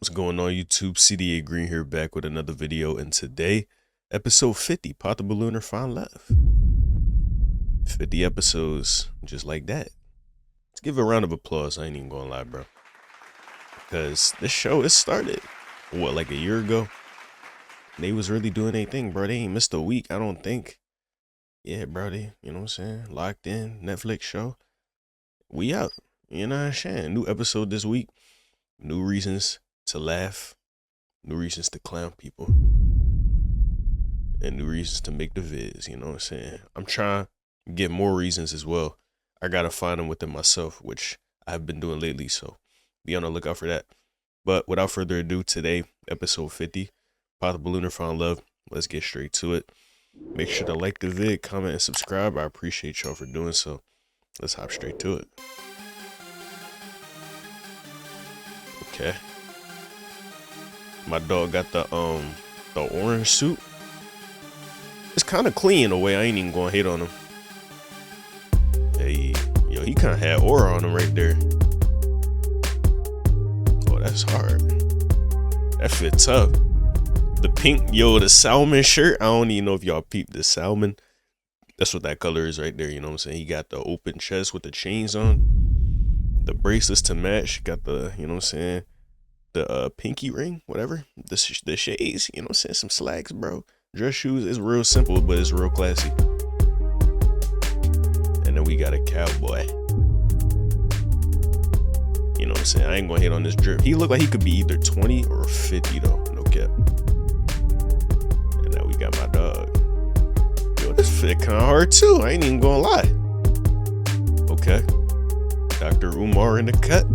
What's going on YouTube? CDA Green here, back with another video, and today, episode 50, Pop the Balloon or Find Love. 50 episodes, just like that. Let's give a round of applause, I ain't even gonna lie, bro. Because this show, it started, what, like a year ago? They was really doing their thing, bro. They ain't missed a week, I don't think. Yeah, bro, they, you know what I'm saying? Locked in, Netflix show. We out, you know what I'm saying? New episode this week, new reasons to laugh, new reasons to clown people, and new reasons to make the vids, you know what I'm saying? I'm trying to get more reasons as well. I gotta find them within myself, which I've been doing lately, so be on the lookout for that. But without further ado, today, episode 50, Pop the Balloon or Find Love. Let's get straight to it. Make sure to like the vid, comment, and subscribe. I appreciate y'all for doing so. Let's hop straight to it. Okay. My dog got the orange suit. It's kind of clean in a way. I ain't even gonna hate on him. Hey, yo, he kind of had aura on him right there. Oh, that's hard. That fit tough. The pink, yo, the salmon shirt. I don't even know if y'all peeped the salmon. That's what that color is right there. You know what I'm saying? He got the open chest with the chains on. The bracelets to match. Got the, you know what I'm saying? The pinky ring, whatever. The shades, you know what I'm saying? Some slacks, bro. Dress shoes is real simple, but it's real classy. And then we got a cowboy. You know what I'm saying? I ain't gonna hate on this drip. He looked like he could be either 20 or 50 though. No cap. And now we got my dog. Yo, this fit kind of hard too. I ain't even gonna lie. Okay. Dr. Umar in the cut.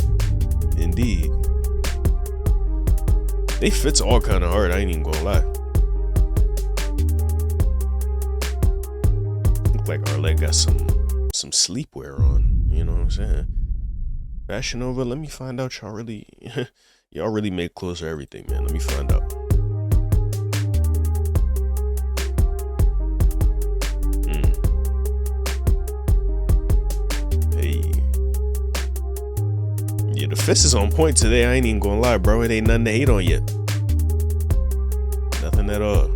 Indeed. They fits all kind of hard. I ain't even gonna lie. Look like Arlette got some sleepwear on. You know what I'm saying? Fashion Nova. Let me find out. Y'all really, y'all really make clothes for everything, man. Let me find out. Hey. Yeah, the fist is on point today. I ain't even gonna lie, bro. It ain't nothing to hate on yet. Nothing at all.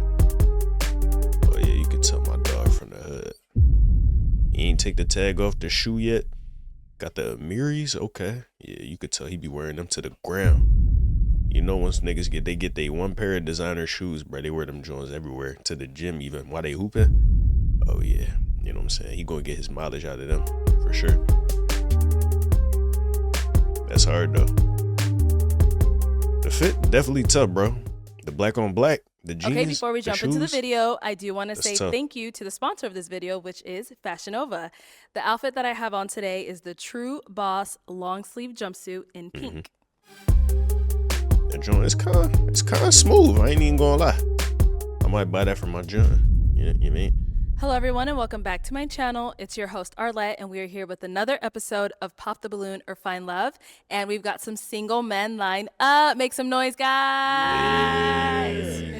Oh yeah, you can tell my dog from the hood. He ain't take the tag off the shoe yet. Got the Amiris, okay. Yeah, you could tell he be wearing them to the ground. You know, once niggas get they one pair of designer shoes, bro, they wear them joints everywhere. To the gym even, while they hooping. Oh yeah, you know what I'm saying? He gonna get his mileage out of them, for sure. That's hard though. The fit, definitely tough, bro. The black on black, the jeans. Okay, before we jump into the video, I do want to say tough. thank you to the sponsor of this video, which is Fashion Nova. The outfit that I have on today is the True Boss long sleeve jumpsuit in pink. That joint is kind of smooth. I ain't even gonna lie. I might buy that for my joint. You mean? Hello everyone and welcome back to my channel. It's your host Arlette and we are here with another episode of Pop the Balloon or Find Love. And we've got some single men lined up. Make some noise, guys. Yeah.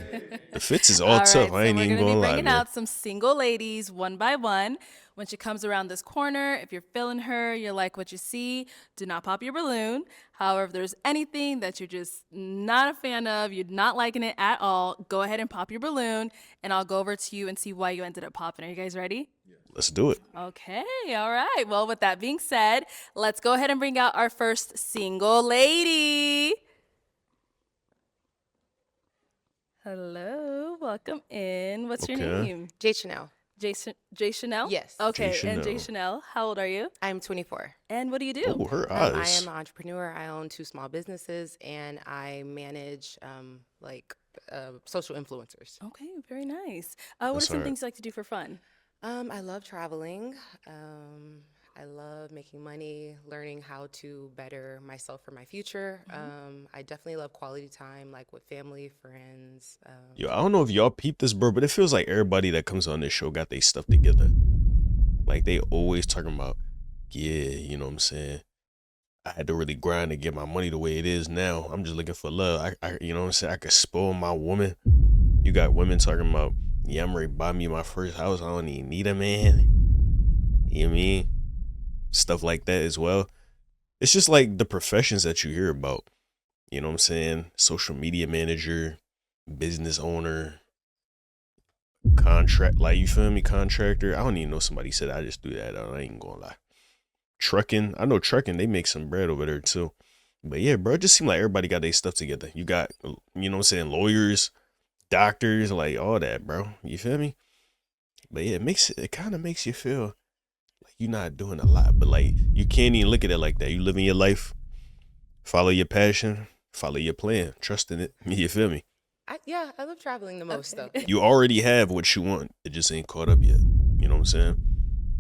The fits is all tough. I ain't even gonna lie, We're gonna be bringing man. out some single ladies one by one. When she comes around this corner, if you're feeling her, you like what you see, do not pop your balloon. However, if there's anything that you're just not a fan of, you're not liking it at all, go ahead and pop your balloon, and I'll go over to you and see why you ended up popping. Are you guys ready? Let's do it. Okay, all right. Well, with that being said, let's go ahead and bring out our first single lady. Hello, welcome in. What's your name? J Chanel. J Chanel? Yes. Okay, J. and J Chanel. Chanel, how old are you? I'm 24. And what do you do? Oh, her I eyes. am an entrepreneur. I own 2 small businesses, and I manage social influencers. Okay, very nice. What are That's some all right. things you like to do for fun? I love traveling. I love making money, learning how to better myself for my future. I definitely love quality time, like with family, friends. Yo, I don't know if y'all peeped this, bro, but it feels like everybody that comes on this show got their stuff together. Like, they always talking about, yeah, you know what I'm saying? I had to really grind to get my money the way it is now. I'm just looking for love. I you know what I'm saying? I could spoil my woman. You got women talking about, yeah, I'm ready to buy me my first house. I don't even need a man. You know what I mean? Stuff like that as well. It's just like the professions that you hear about. you know what I'm saying, social media manager, business owner, contract, like, you feel me, contractor. I don't even know, somebody said I just do that. I ain't gonna lie. Trucking, I know trucking, they make some bread over there too. But yeah, bro, it just seems like everybody got their stuff together. You got, you know what I'm saying, lawyers, doctors, like all that, bro. You feel me? But yeah, it kind of makes you feel like you're not doing a lot, but like you can't even look at it like that. You living your life, follow your passion, follow your plan, trust in it. You feel me? Yeah, I love traveling the most though. You already have what you want. It just ain't caught up yet. You know what I'm saying?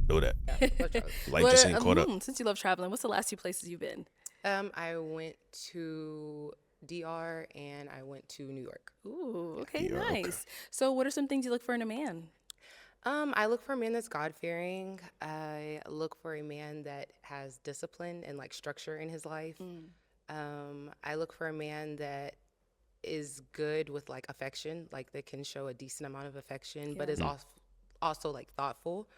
Know that. Yeah, love traveling. Life just ain't caught up. Since you love traveling, what's the last 2 places you've been? I went to DR and I went to New York. Ooh, okay, Yeah, okay. nice. So, what are some things you look for in a man? I look for a man that's God-fearing. I look for a man that has discipline and like structure in his life. I look for a man that is good with like affection, like that can show a decent amount of affection, but is also like thoughtful.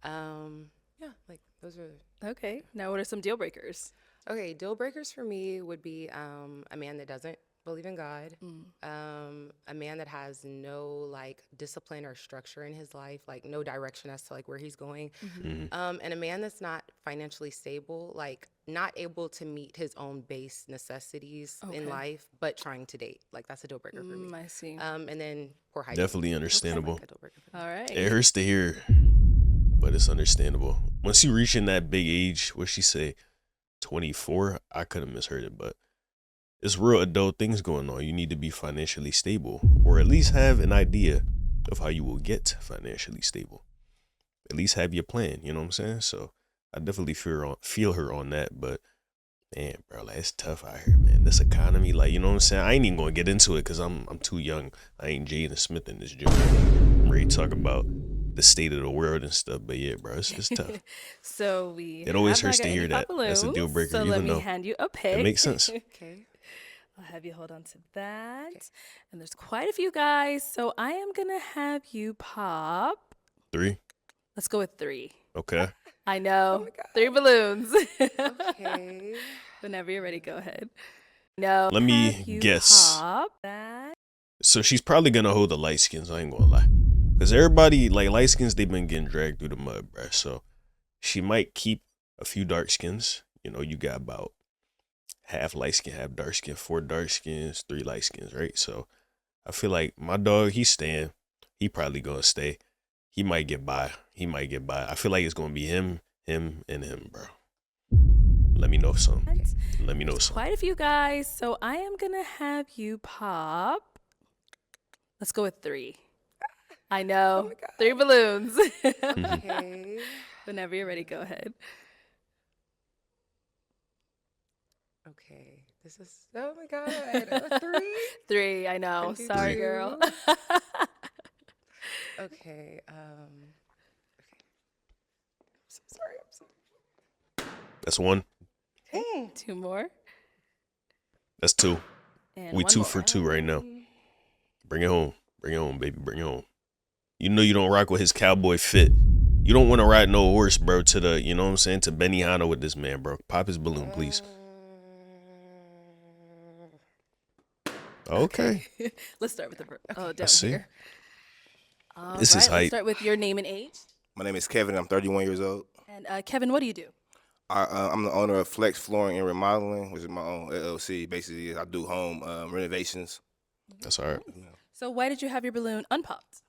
Yeah, like those are. Okay. Now, what are some deal breakers? Okay, deal breakers for me would be a man that doesn't believe in God, a man that has no like discipline or structure in his life, like no direction as to like where he's going, and a man that's not financially stable, like not able to meet his own base necessities in life, but trying to date. Like that's a deal breaker for me. I see. And then poor hygiene. Definitely understandable. Like a deal breaker for me. All right. It hurts to hear, but it's understandable. Once you reach in that big age, what she say, 24, I could have misheard it, but it's real adult things going on. You need to be financially stable, or at least have an idea of how you will get financially stable. At least have your plan, you know what I'm saying? So I definitely feel her on that, but man, bro, like, it's tough out here, man. This economy, like, you know what I'm saying? I ain't even gonna get into it because I'm too young. I ain't Jaden Smith in this joint. I'm ready to talk about the state of the world and stuff, but yeah, bro, it's tough. So It always hurts to hear that. That's a deal breaker, So let even me though hand you a pick. it makes sense. Okay. I'll have you hold on to that. And there's quite a few guys, so I am gonna have you pop. 3, Let's go with 3. okay. I know. 3 balloons. Okay. Whenever you're ready, go ahead. No. Let me have you guess. Pop that. So she's probably gonna hold the light skins. I ain't gonna lie, because everybody like light skins, they've been getting dragged through the mud, bro. So she might keep a few dark skins. You know, you got about half light skin, half dark skin, 4 dark skins, 3 light skins, right? So I feel like my dog, he's staying. He probably gonna stay. He might get by. I feel like it's gonna be him, and him, bro. Let me know something. Quite a few guys, so I am gonna have you pop. Let's go with 3. I know. 3 balloons. Okay. Whenever you're ready, go ahead. Okay. This is, oh my God, 3? 3, I know. Can do Sorry, 2. girl. Okay. Okay. I'm so sorry. That's 1. 2 more. That's 2. And We 1 2 more. for 2 right now. Bring it home, baby. Bring it home. You know you don't rock with his cowboy fit. You don't want to ride no horse, bro, to the, you know what I'm saying, to Benihana with this man, bro. Pop his balloon, please. Okay. Let's start with down I see. here. All This is right, let's hype. start with your name and age. My name is Kevin. I'm 31 years old. And Kevin, what do you do? I'm the owner of Flex Flooring and Remodeling, which is my own LLC. Basically, I do home renovations. That's all right. So why did you have your balloon unpopped?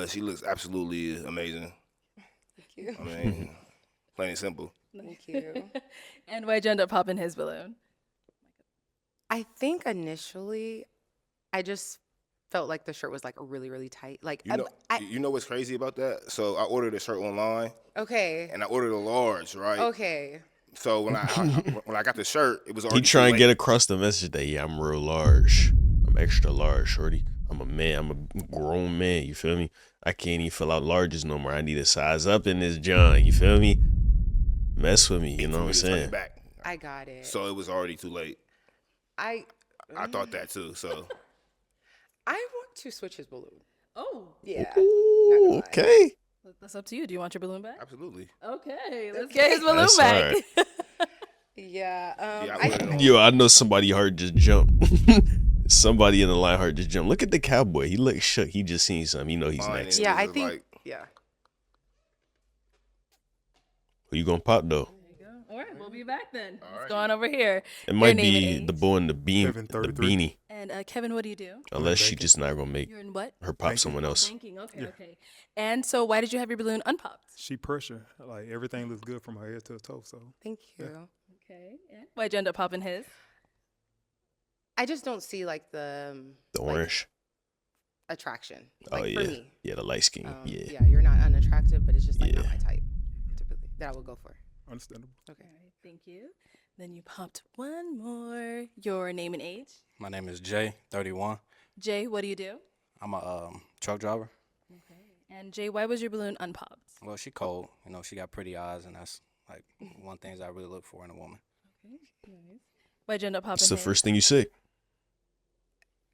She looks absolutely amazing. Thank you. I mean, plain and simple. Thank you. And why'd you end up popping his balloon? I think initially, I just felt like the shirt was like really, really tight. Like, You know what's crazy about that? So I ordered a shirt online, okay, and I ordered a large, right? okay. So when I got the shirt, it was already He trying too to get late. across the message that, yeah, I'm real large. I'm extra large, shorty. I'm a man. I'm a grown man. You feel me? I can't even fill out larges no more. I need a size up in this John. You feel me? Mess with me. You know what I'm For me to turn it saying? back. I got it. So it was already too late. I thought that too. So want to switch his balloon. Oh, Yeah. Ooh, okay. that's up to you. Do you want your balloon back? absolutely. Okay, let's get his balloon That's all back. Yeah. Yeah, I I wouldn't. Yo, I know somebody heart just jumped. Somebody in the line heart just jumped. Look at the cowboy. He looks shook. He just seen something. You know he's Mine next. is yeah, I just think like, yeah. Who you gonna pop though? There you go. All right, we'll be back then. All Let's right. go on over here. It Your might name and be the age. boy in the beam, Kevin, the 33. beanie. And Kevin, what do you do? Unless she banking. just not gonna make You're in what? her pop Banking. someone else. Banking. Okay, okay. And so, why did you have your balloon unpopped? She pressure. Like everything looks good from her head to her toe. So Thank you. Okay. And why'd you end up popping his? I just don't see like the The like, orange. attraction. Oh Like yeah, for me. yeah, the light skin. Yeah. Yeah, you're not unattractive, but it's just like not Yeah. my type. Typically, that I would go for. understandable. Okay. All right, thank you. Then you popped one more. Your name and age. My name is Jay, 31. Jay, what do you do? I'm a truck driver. Okay. And Jay, why was your balloon unpopped? Well, she cold. You know, she got pretty eyes, and that's like one things I really look for in a woman. Okay. Nice. Why'd you end up popping It's the his? first thing you say.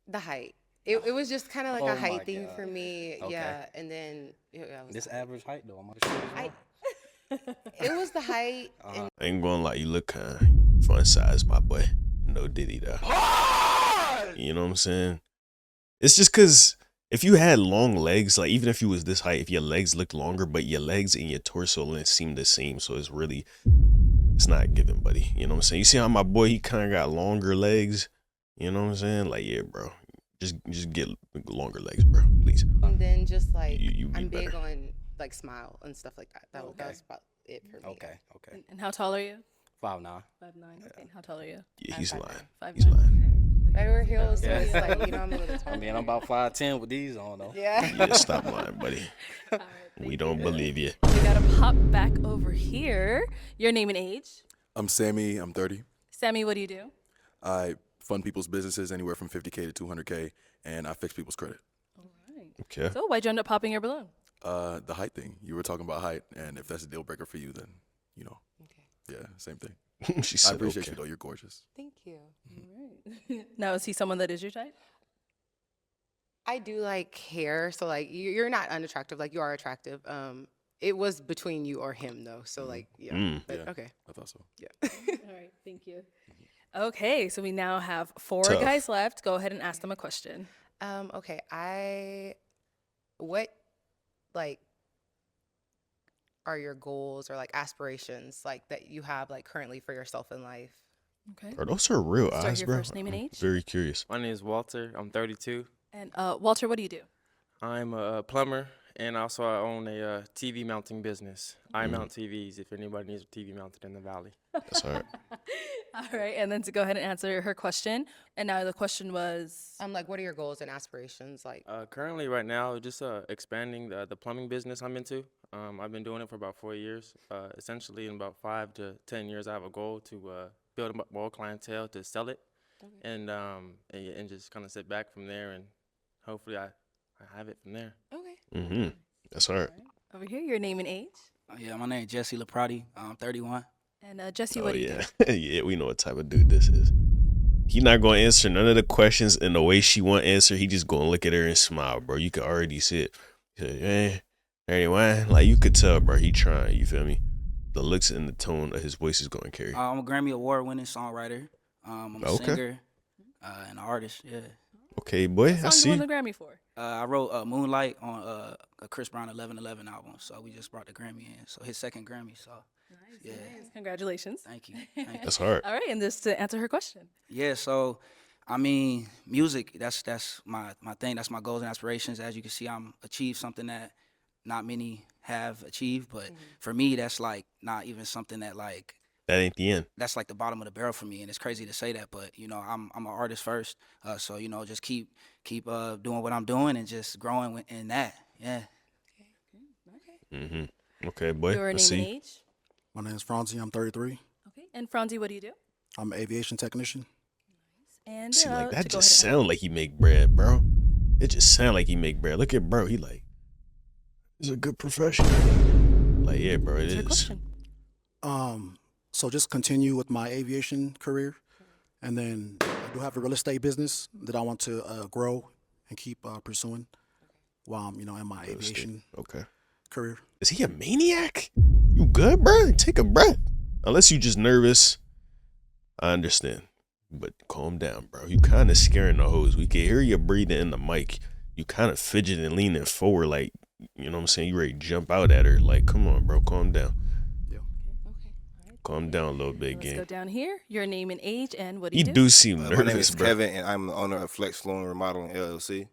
The height. It was just kind of like Oh a height my thing God. for me. Okay. Yeah, and then I was This like- average height, though. I'm gonna shoot as I- well. it was the height. And I ain't gonna lie, you look kind of fun size, my boy. No diddy though. You know what I'm saying? It's just cause if you had long legs, like even if you was this height, if your legs looked longer, but your legs and your torso length seem the same, so it's not given, buddy. You know what I'm saying? You see how my boy, he kind of got longer legs. You know what I'm saying? Like, yeah, bro. Just get longer legs, bro. Please. then just like You be I'm big better. on like smile and stuff like that. That Okay. was about it for me. Okay, okay. And how tall are you? 5'9". 5'9". Okay. And how tall are you? Yeah, he's I'm lying. 5'9". He's lying. I wear heels, so Yeah. it's like you know I'm a little tall. I mean, I'm about 5'10" with these on, though. Yeah. Yeah, stop lying, buddy. All right, thank We don't believe you. We gotta pop back over here. Your name and age. I'm Sammy. I'm 30. Sammy, what do you do? I fund people's businesses anywhere from 50K to 200K, and I fix people's credit. All right. Okay. So why'd you end up popping your balloon? The height thing. You were talking about height, and if that's a deal breaker for you, then, you know, Okay. yeah, same thing. She I said, appreciate okay. you, though. You're gorgeous. Thank you. All right. Now is he someone that is your type? I do like hair, so like you're not unattractive, like you are attractive. It was between you or him though, so like yeah. Mm. But Yeah. okay. I thought so. Yeah. All right, thank you. Okay, so we now have 4 Tough. guys left. Go ahead and ask them a question. Okay. What like are your goals or like aspirations like that you have like currently for yourself in life? Okay. Are those her real Start eyes, your bro? first name and I'm age. very curious. My name is Walter. I'm 32. And Walter, what do you do? I'm a plumber, and also I own a TV mounting business. I Mm. mount TVs if anybody needs a TV mounted in the valley. That's all right. All right, and then to go ahead and answer her question. And now the question was, Like what are your goals and aspirations like? Currently, right now, just expanding the plumbing business I'm into. I've been doing it for about 4 years. Essentially, in about 5 to 10 years, I have a goal to build up more clientele to sell it, and just kind of sit back from there, and hopefully I have it from there. Okay. Mm-hmm. That's all right. over here, your name and age. Yeah, my name is Jesse Laprati. I'm 31. And Jesse, Oh what do you do? yeah, yeah. We know what type of dude this is. He not gonna answer none of the questions in the way she want answer. He just gonna look at her and smile, bro. You could already see it. He said, "Eh, 31." Like you could tell, bro. He trying. You feel me? The looks and the tone of his voice is gonna carry. I'm a Grammy Award-winning songwriter. I'm a Okay. singer and an artist. Yeah. Okay, boy. What I song see. you won the Grammy for? I wrote Moonlight on a Chris Brown 11:11 album. So we just brought the Grammy in. So his second Grammy. So yeah. Nice. Congratulations. Thank you. Thank you. That's hard. All right, and just to answer her question. Yeah, so I mean, music, that's my thing, that's my goals and aspirations. As you can see, I'm achieved something that not many have achieved, but for me that's like not even something that like That ain't the end. that's like the bottom of the barrel for me, and it's crazy to say that, but you know, I'm an artist first. So, you know, just keep doing what I'm doing and just growing in that. Yeah. Mm-hmm. Okay, boy. Your Let's name and see. age. My name is Franzi. I'm 33. Okay. And Franzi, what do you do? I'm an aviation technician. And See, like to that go just ahead and- sound like he make bread, bro. It just sound like he make bread. Look at bro. He like, it's a good profession. Like, yeah, bro, it Answer her is. question. So just continue with my aviation career, and then I do have a real estate business that I want to grow and keep pursuing while I'm, in my Real estate. aviation Okay. career. Is he a maniac? You good, bro? Take a breath. Unless you just nervous. I understand, but calm down, bro. You kind of scaring the hoes. We can hear you breathing in the mic. You kind of fidgeting, leaning forward, like, you know what I'm saying? You ready to jump out at her. Like, come on, bro. Calm down. Okay. All right. Calm down a little bit, Let's go gang. down here. Your name and age, and what do You you do? do seem My name nervous, is bro. Kevin, and I'm the owner of Flex Flooring Remodeling LLC.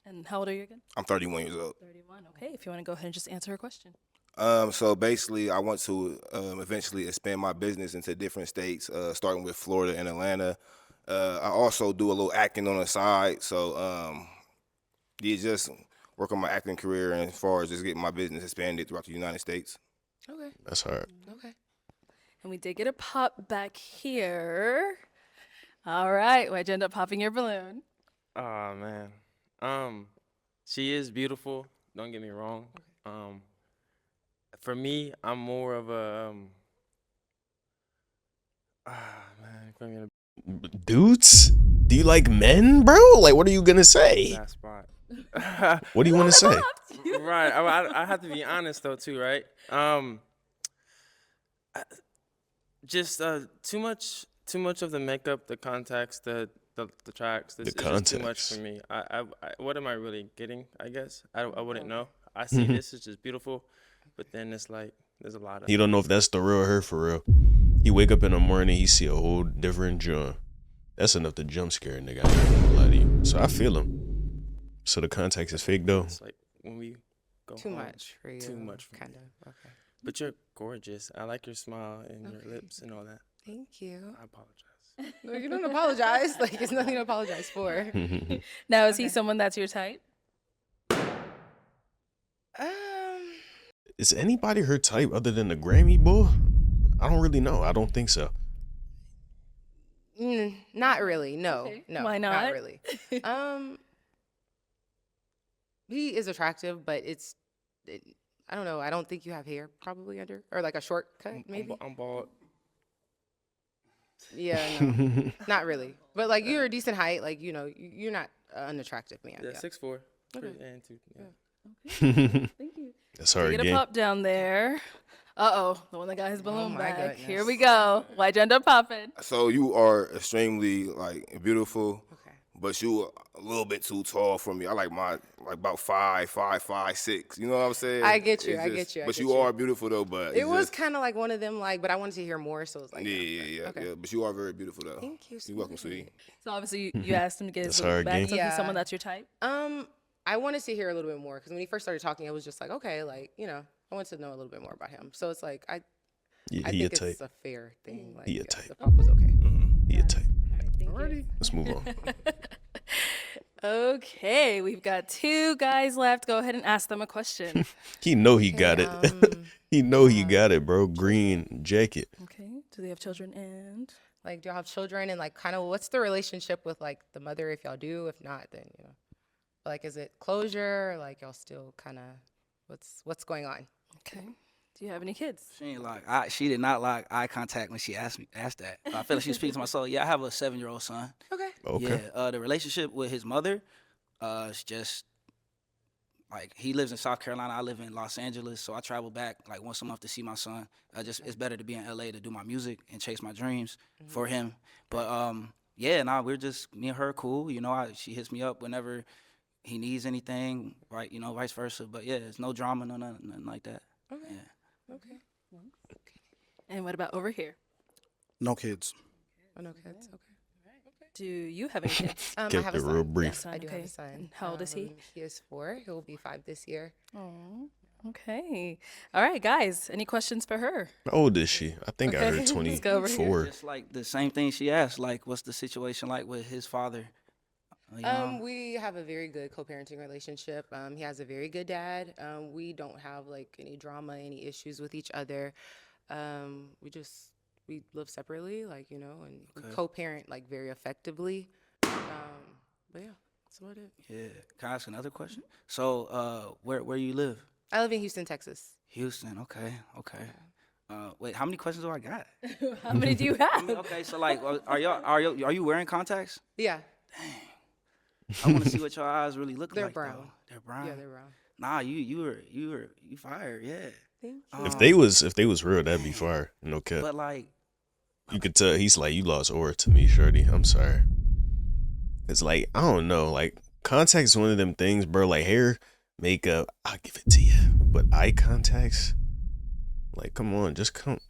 And how old are you again? I'm 31 years old. 31. Okay, if you want to go ahead and just answer her question. So basically, I want to eventually expand my business into different states, starting with Florida and Atlanta. I also do a little acting on the side, so yeah, just work on my acting career and as far as just getting my business expanded throughout the United States. Okay. That's hard. Okay. And we did get a pop back here. All right, why'd you end up popping your balloon? Oh man. She is beautiful. Don't get me wrong. For me, I'm more of a man. Put me in Dudes? Do you like men, bro? Like, what are you gonna a say? bad spot. What do you want to say? Right. I have to be honest though too, right? Just too much of the makeup, the contacts, the tracks. This The is just too much contacts. for me. What am I really getting? I guess I wouldn't know. I see this is just beautiful, but then it's like there's a lot of. You don't know if that's the real her for real. He wake up in the morning, he see a whole different John. That's enough to jump scare a nigga. I'm not gonna lie to you. So I feel him. So the contacts is fake though. It's like when we go Too home, much for you. Too much for Kind me. of. Okay. But you're gorgeous. I like your smile and Okay. your lips and all that. Thank you. I apologize. No, you don't apologize. Like, it's nothing to apologize for. Now, is he Okay. someone that's your type? Is anybody her type other than the Grammy boy? I don't really know. I don't think so. Not really. No. Okay. No. Why Not not? really. He is attractive, but I don't know. I don't think you have hair probably under, or like a shortcut maybe. I'm bald. Yeah, no, not really. But like you're a decent height. Like you're not an unattractive man. Yeah, Yeah. 6'4". Okay. And 2. Yeah. Thank you. That's We hard get a game. pop down there. Uh-oh, the one that got his balloon my back. Here goodness. we go. Why'd you end up popping? So you are extremely like beautiful, Okay. but you a little bit too tall for me. I like my about 5'5", 6". You know what I'm saying? I get you, It's I get you, I But get you you. are beautiful though. But It it's was just- kind of like one of them, like, but I wanted to hear more, so it's like, yeah. Okay. But you are very beautiful though. Thank you so You're welcome, much. sweetie. So obviously you asked him to get his That's balloon hard back. game. So he's Yeah. someone that's your type? I wanted to hear a little bit more because when he first started talking, I was just like, okay, like I wanted to know a little bit more about him. So it's like I Yeah, he a think type. it's a fair thing. Like, He a type. The pop was okay. He a type. All right, thank you. Let's move on. Okay, we've got 2 guys left. Go ahead and ask them a question. He know he got it. He know he got it, bro. Green jacket. Okay, do they have children and? Like, do y'all have children? And like, kind of, what's the relationship with like the mother? If y'all do, if not, then like, is it closure? Or, like, y'all still kind of, what's going on? Okay. Do you have any kids? She did not lock eye contact when she asked that. I feel like she was speaking to my soul. Yeah, I have a 7-year-old son. Okay. Okay. Yeah, the relationship with his mother, it's just like he lives in South Carolina. I live in Los Angeles, so I travel back like once a month to see my son. It's better to be in LA to do my music and chase my dreams for him. But we're just me and her cool. She hits me up whenever he needs anything, right? Vice versa. But yeah, it's no drama, nothing like that. Okay. Yeah. Okay. And what about over here? No kids. Oh, no kids. Okay. Do you have any kids? I Kept have a it son. real brief. Yes, I do have Okay. a son. And how old is he? He is 4. He'll be 5 this year. Oh, okay. All right, guys. Any questions for her? How old is she? I think I Okay, heard let's go over here. 24. Just like the same thing she asked, like what's the situation like with his father? We have a very good co-parenting relationship. He has a very good dad. We don't have like any drama, any issues with each other. We live separately, like, and we co-parent like very effectively. But yeah, that's about it. Yeah. Can I ask another question? So, where you live? I live in Houston, Texas. Houston. Okay. Wait, how many questions do I got? How many do you have? Okay, so like, are you wearing contacts? Yeah, I want to see what your eyes really look They're like. brown. Though. They're brown. yeah, they're brown. Nah, you fired. Yeah. Thank you. If they was real, that'd be fire. No cap. But like, You could tell he's like, you lost aura to me, shorty. I'm sorry. It's like, I don't know. Like, contacts is one of them things, bro. Like, hair, makeup, I'll give it to you. But eye contacts, like, come on, just come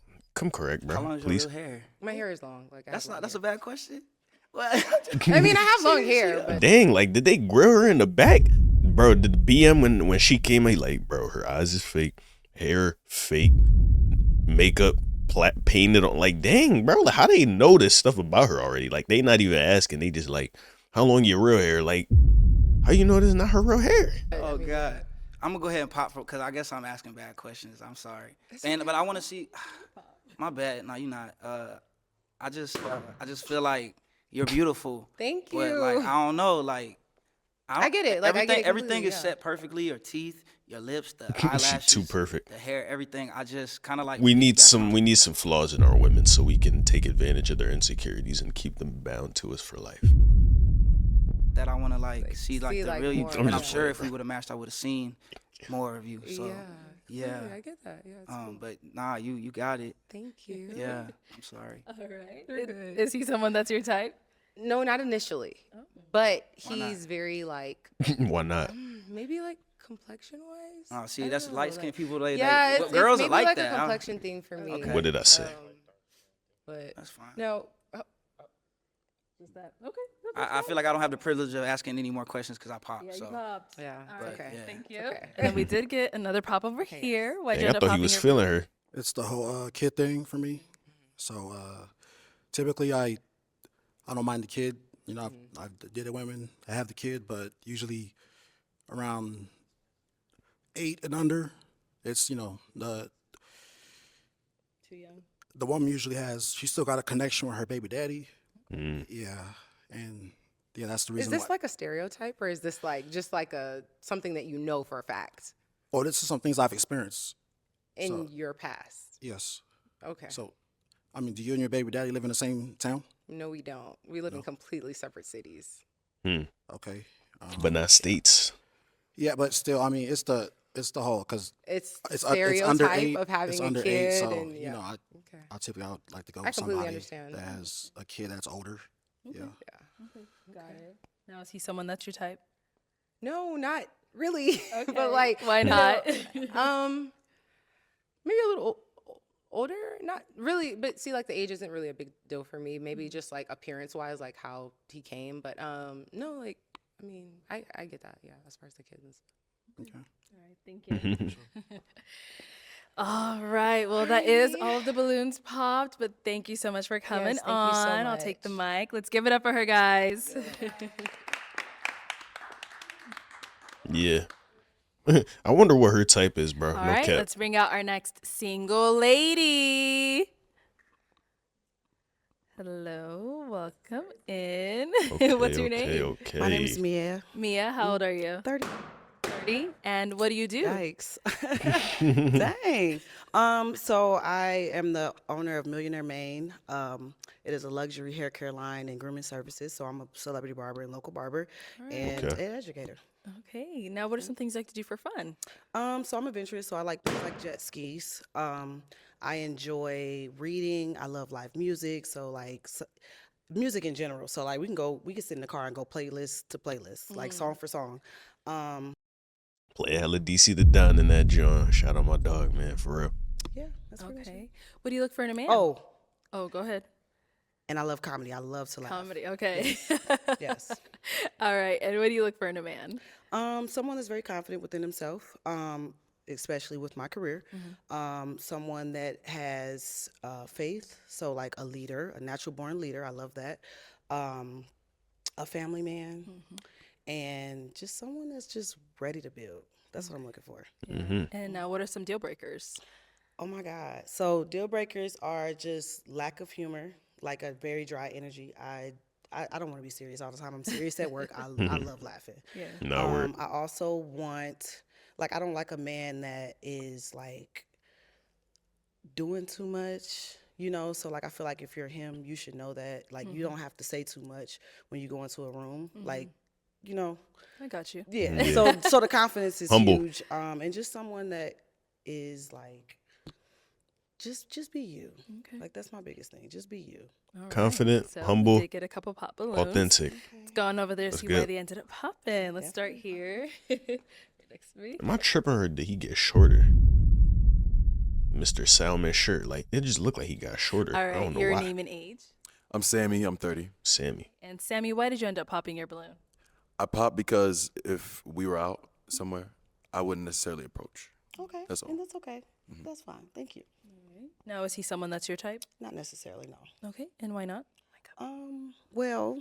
correct, bro. How long is your Please. real hair? My hair is long. Like I That's have not. long That's a hair. bad question. What? I mean, I have long hair, but Dang, like, did they grill her in the back? Bro, did the BM when she came, he like, bro, her eyes is fake, hair fake, makeup painted on. Like, dang, bro, like, how they know this stuff about her already? Like, they not even asking. They just like, how long your real hair? Like, how you know this is not her real hair? Oh God. I'm gonna go ahead and pop for because I guess I'm asking bad questions. I'm sorry. But I want to see. My bad. No, you're not. I just feel like you're beautiful. Thank But like you. I don't know. Like I get it. Like I get it everything completely, is yeah. set perfectly. Your teeth, your lips, the She eyelashes, too perfect. the hair, everything. I just kind of like. We need piggyback some flaws in our women so we can take advantage of their insecurities and keep them bound to us for life. that I want to like see like see, the like, real you. more, And I'm just sure playing, if we would have matched, I would have seen more of you. So yeah. I get that. Yeah. It's cool. But nah, you got it. Thank you. Yeah, I'm sorry. All right. You're good. Is he someone that's your type? No, not initially. But Why not? he's very like Why not? maybe like complexion wise. Oh, see, that's light skinned people. They, Yeah, but it's girls maybe are like like that. a complexion thing for me. Okay. What did I say? But That's fine. no. Is that okay? I feel like I don't have the privilege of asking any more questions because I popped. Yeah, you so popped. Yeah. All right. Okay. yeah. Thank you. Okay. And then we did get another pop over here. Why'd you Dang, I end up thought he popping was your- feeling her. It's the whole kid thing for me. So typically I don't mind the kid. You know, I've dated women. I have the kid, but usually around 8 and under, it's the Too young. the woman usually she still got a connection with her baby daddy. Mm. Yeah, and yeah, that's the Is reason. this why. like a stereotype or is this like just like a something that you know for a fact Oh, this is some things I've experienced. in your past? Yes. Okay. So, I mean, do you and your baby daddy live in the same town? No, we don't. We live in completely separate cities. Okay. But not states. Yeah, but still, I mean, it's the whole because It's it's stereotype under 8. of having it's a under kid, 8, so and yeah. Okay. I typically I would like to go I with completely somebody understand. that has a kid that's older. Yeah. Got it. Now is he someone that's your type? No, not really. Okay. But like, Why not? maybe a little older. Not really, but see, like the age isn't really a big deal for me. Maybe just like appearance wise, like how he came. But no, like I mean, I get that. Yeah, as far as the kids. Okay. All right, thank you. All right, well, that is all of the balloons popped, but thank you so much for coming Yes, thank you so on. I'll take the much. mic. Let's give it up for her, guys. Yeah. I wonder what her type is, bro. All No right, cap. let's bring out our next single lady. Hello, welcome in. What's your name? Okay. My name is Mia. Mia, how old are you? 30. 30. And what do you do? Yikes. Dang. So I am the owner of Millionaire Maine. It is a luxury hair care line and grooming services. So I'm a celebrity barber and local barber and Okay. an educator. Okay, now what are some things you like to do for fun? So I'm adventurous, so I like things like jet skis. I enjoy reading. I love live music, so like music in general. So like we can sit in the car and go playlist to playlist, like song for song. Play hella DC the Don in that joint. Shout out my dog, man, for real. Yeah, that's pretty much it. Okay. What do you look for in a man? Oh, Oh, go ahead. and I love comedy. I love to laugh. Comedy. Okay. Yes. All right. And what do you look for in a man? Someone that's very confident within himself, especially with my career. Someone that has faith, so like a leader, a natural born leader. I love that. A family man, and just someone that's just ready to build. That's what I'm looking for. And now, what are some deal breakers? Oh my God. So deal breakers are just lack of humor, like a very dry energy. I don't want to be serious all the time. I'm serious at work. I love laughing. Yeah. No word. I also want, like, I don't like a man that is like doing too much, so like I feel like if you're him, you should know that, like, you don't have to say too much when you go into a room, like, I got you. yeah. So the confidence is Humble. huge, and just someone that is like Just be you. Okay. Like that's my biggest thing. Just be you. All right. Confident, So humble, we did get a couple pop balloons. authentic. Let's go on over there to That's see why good. they ended up popping. Let's start here. Next to me. Am I tripping or did he get shorter? Mr. Salmon shirt, like it just looked like he got shorter. All I right, don't know your why. name and age. I'm Sammy. I'm 30. Sammy. And Sammy, why did you end up popping your balloon? I popped because if we were out somewhere, I wouldn't necessarily approach. Okay. That's all. And that's okay. That's fine. Thank you. Now, is he someone that's your type? Not necessarily, no. Okay, and why not? Well,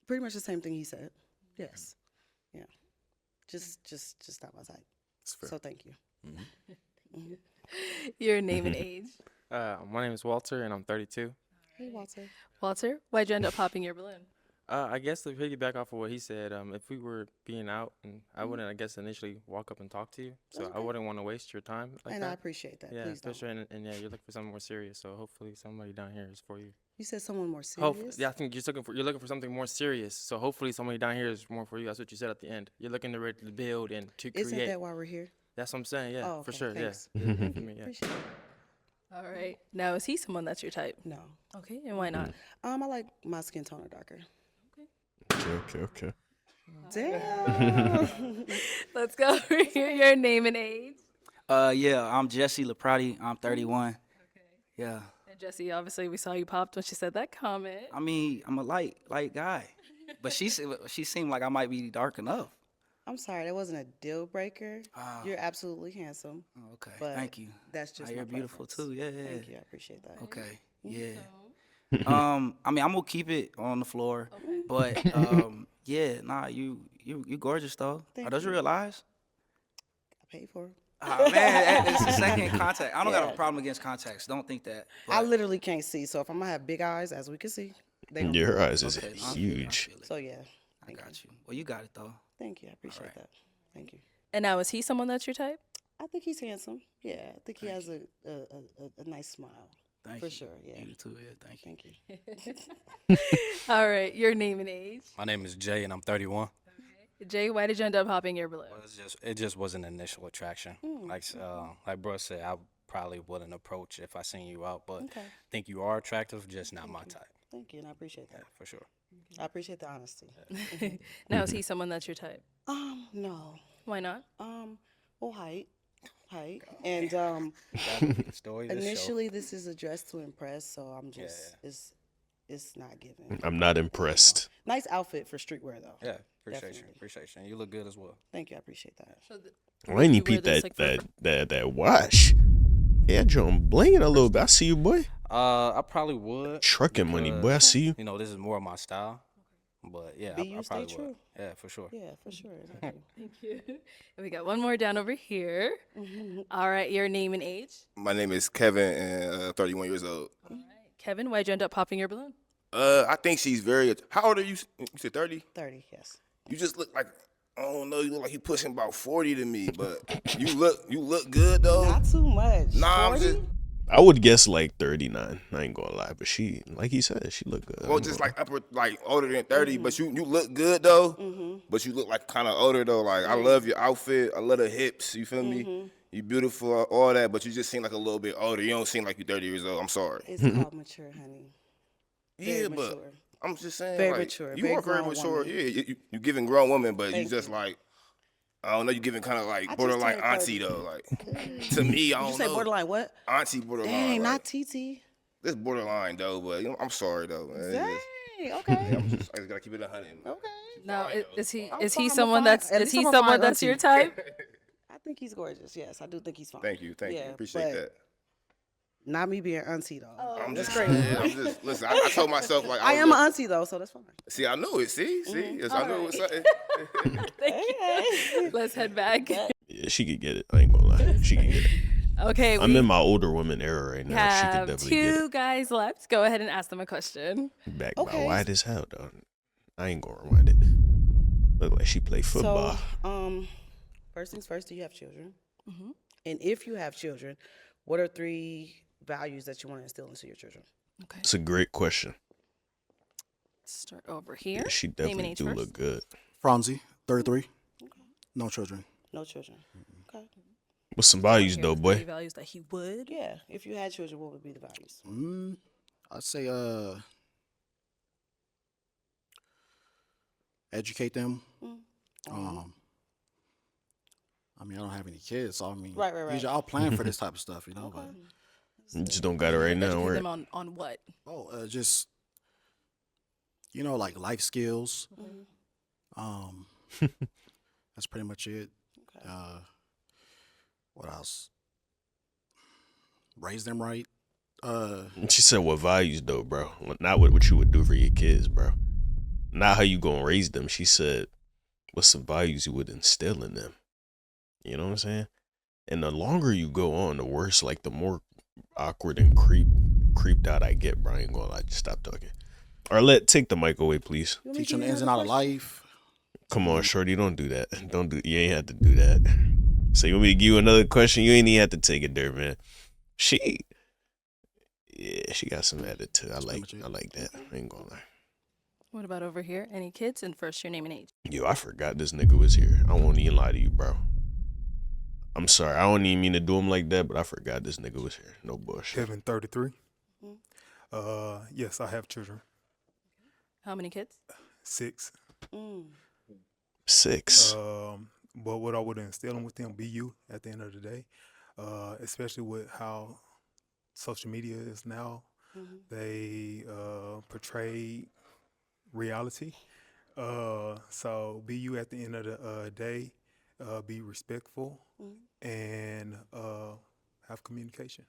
pretty much the same thing he said. Yes. Yeah. Just not my type. It's fair. So thank you. Your name and age. My name is Walter, and I'm 32. Hey, Walter. Walter, why'd you end up popping your balloon? I guess to piggyback off of what he said, if we were being out, and I wouldn't, I guess, initially walk up and talk to you. So I Okay. wouldn't want to waste your time like And that. I appreciate that. Yeah, Please don't. especially, and yeah, you're looking for something more serious. So hopefully somebody down here is for you. You said someone more serious? Yeah, I think you're looking for something more serious. So hopefully somebody down here is more for you. That's what you said at the end. You're looking to ready to build and to create. Isn't that why we're here? That's what I'm saying. Yeah, Oh, for okay, sure. thanks. Yeah. You're looking for me, yeah. Appreciate it. All right. Now, is he someone that's your type? No. Okay, and why not? I like my skin tone darker. Okay. Damn. Let's go over here. Your name and age. Yeah, I'm Jesse Laprati. I'm 31. Yeah. And Jesse, obviously, we saw you popped when she said that comment. I mean, I'm a light guy, but she seemed like I might be dark enough. I'm sorry, that wasn't a deal breaker. You're absolutely handsome. Okay, But thank you. That's just You're my beautiful preference. too. Yeah. Thank you. I appreciate that. Okay. Yeah. I mean, I'm gonna keep it on the floor, but yeah, nah, you gorgeous though. Thank Are those you. real eyes? I paid for it. Man, it's the second contact. I don't got a problem against contacts. Don't think that. I but- literally can't see, so if I'm gonna have big eyes, as we can see, they gonna Your be- eyes is Okay, I feel it, I huge. feel it. So yeah, I thank got you. Well, you got it though. Thank you. I appreciate right. that. Thank you. And now, is he someone that's your type? I think he's handsome. Yeah, I think he has a nice smile. Thank For you. sure, yeah. You too. Yeah, thank you. Thank you. All right. Your name and age. My name is Jay, and I'm 31. Jay, why did you end up popping your balloon? Well, it just was an initial attraction. Like bro said, I probably wouldn't approach if I seen you out, but Okay. think you are attractive, just not my type. Thank you, and I appreciate Yeah, that. for sure. I appreciate the honesty. Now, is he someone that's your type? No. Why not? Well, height, and The story of the show. initially this is addressed to impress, so I'm just it's not giving. I'm not impressed. Nice outfit for streetwear though. Yeah, appreciate you. Definitely. Appreciate you. And you look good as well. Thank you, I appreciate that. Why didn't you You wear peep this, that like, that watch? Yeah, John, blinging a little bit. I see you, boy. I probably would. Trucking money, boy. I because, see you. You know, this is more of my style. But yeah, Be I you, stay probably true. would. Yeah, for sure. Yeah, for sure. Thank you. Thank you. And we got one more down over here. All right. Your name and age. My name is Kevin, and 31 years old. Kevin, why'd you end up popping your balloon? I think she's very. How old are you? You said 30. 30, yes. You just look like, I don't know. You look like you pushing about 40 to me, but you look good though. Not too much. Nah, I'm 40? just. I would guess like 39. I ain't gonna lie, but she, like he said, she look good. Well, just like older than 30, but you look good though. But you look like kind of older though. Like I love your outfit. I love the hips. You feel me? You beautiful, all that. But you just seem like a little bit older. You don't seem like you're 30 years old. I'm sorry. It's called mature, honey. Very Yeah, but mature. I'm just saying. Very like, mature, You very are very grown mature. woman. Yeah, you giving grown woman, but Thank you just you. like. I don't know, you giving kind of like I just borderline turned auntie 30. though. Like to me, I Did don't you say know. borderline what? Auntie borderline. Dang, like, not TT. This borderline though, but you know, I'm sorry though. Man. It's Dang, just- okay. I just gotta keep it 100. Okay. Now, fine, is he I'm is fine, he I'm someone fine. that's At is least he I'm a someone fine that's your auntie. type? I think he's gorgeous. Yes, I do think he's fine. Thank you. Yeah, Appreciate but that. Not me being auntie though. I'm That's just crazy. saying, I'm just listen. I told myself like I was am an like- auntie though, so that's fine. See, I knew it. See, yes, I knew it was something. Thank you. Let's head back. Yeah, she could get it. I ain't gonna lie. She can get it. Okay, I'm we in my older woman era right now. She could have definitely get two guys left. Go ahead and ask them a question. it. Back Okay. by wide as hell, though. I ain't gonna rewind it. Look like she play football. So, first things first, do you have children? And if you have children, what are 3 values that you want to instill into your children? Okay, It's a great question. start over here. Yeah, she Name and definitely age do first. look good. Franzi, 33. No children. No children. Okay. What's some values Here, though, the three boy? values that he would. Yeah, if you had children, what would be the values? I'd say educate them. I mean, I don't have any kids, so I mean, Right. usually I'll plan for this type of stuff, you know. Okay. You just don't got it right now. Educate Word. them on what? Just like life skills. That's pretty much it. Okay. What else? Raise them right. She said, "What values though, bro? Not what you would do for your kids, bro. Not how you gonna raise them." She said, "What's some values you would instill in them?" You know what I'm saying? And the longer you go on, the worse. Like the more awkward and creeped out I get, bro. I ain't gonna lie. Just stop talking. Arlette, take the mic away, please. Teach them the ins and outs of life. Come on, shorty, don't do that. You ain't have to do that. So you want me to give you another question? You ain't even have to take it there, man. She got some attitude. I like that. I ain't gonna lie. What about over here? Any kids? And first, your name and age. Yo, I forgot this nigga was here. I won't even lie to you, bro. I'm sorry. I don't even mean to do him like that, but I forgot this nigga was here. No bullshit. Kevin, 33. Yes, I have children. How many kids? 6. 6. But what I would instill with them, be you at the end of the day, especially with how social media is now. They portray reality. So be you at the end of the day. Be respectful and have communication.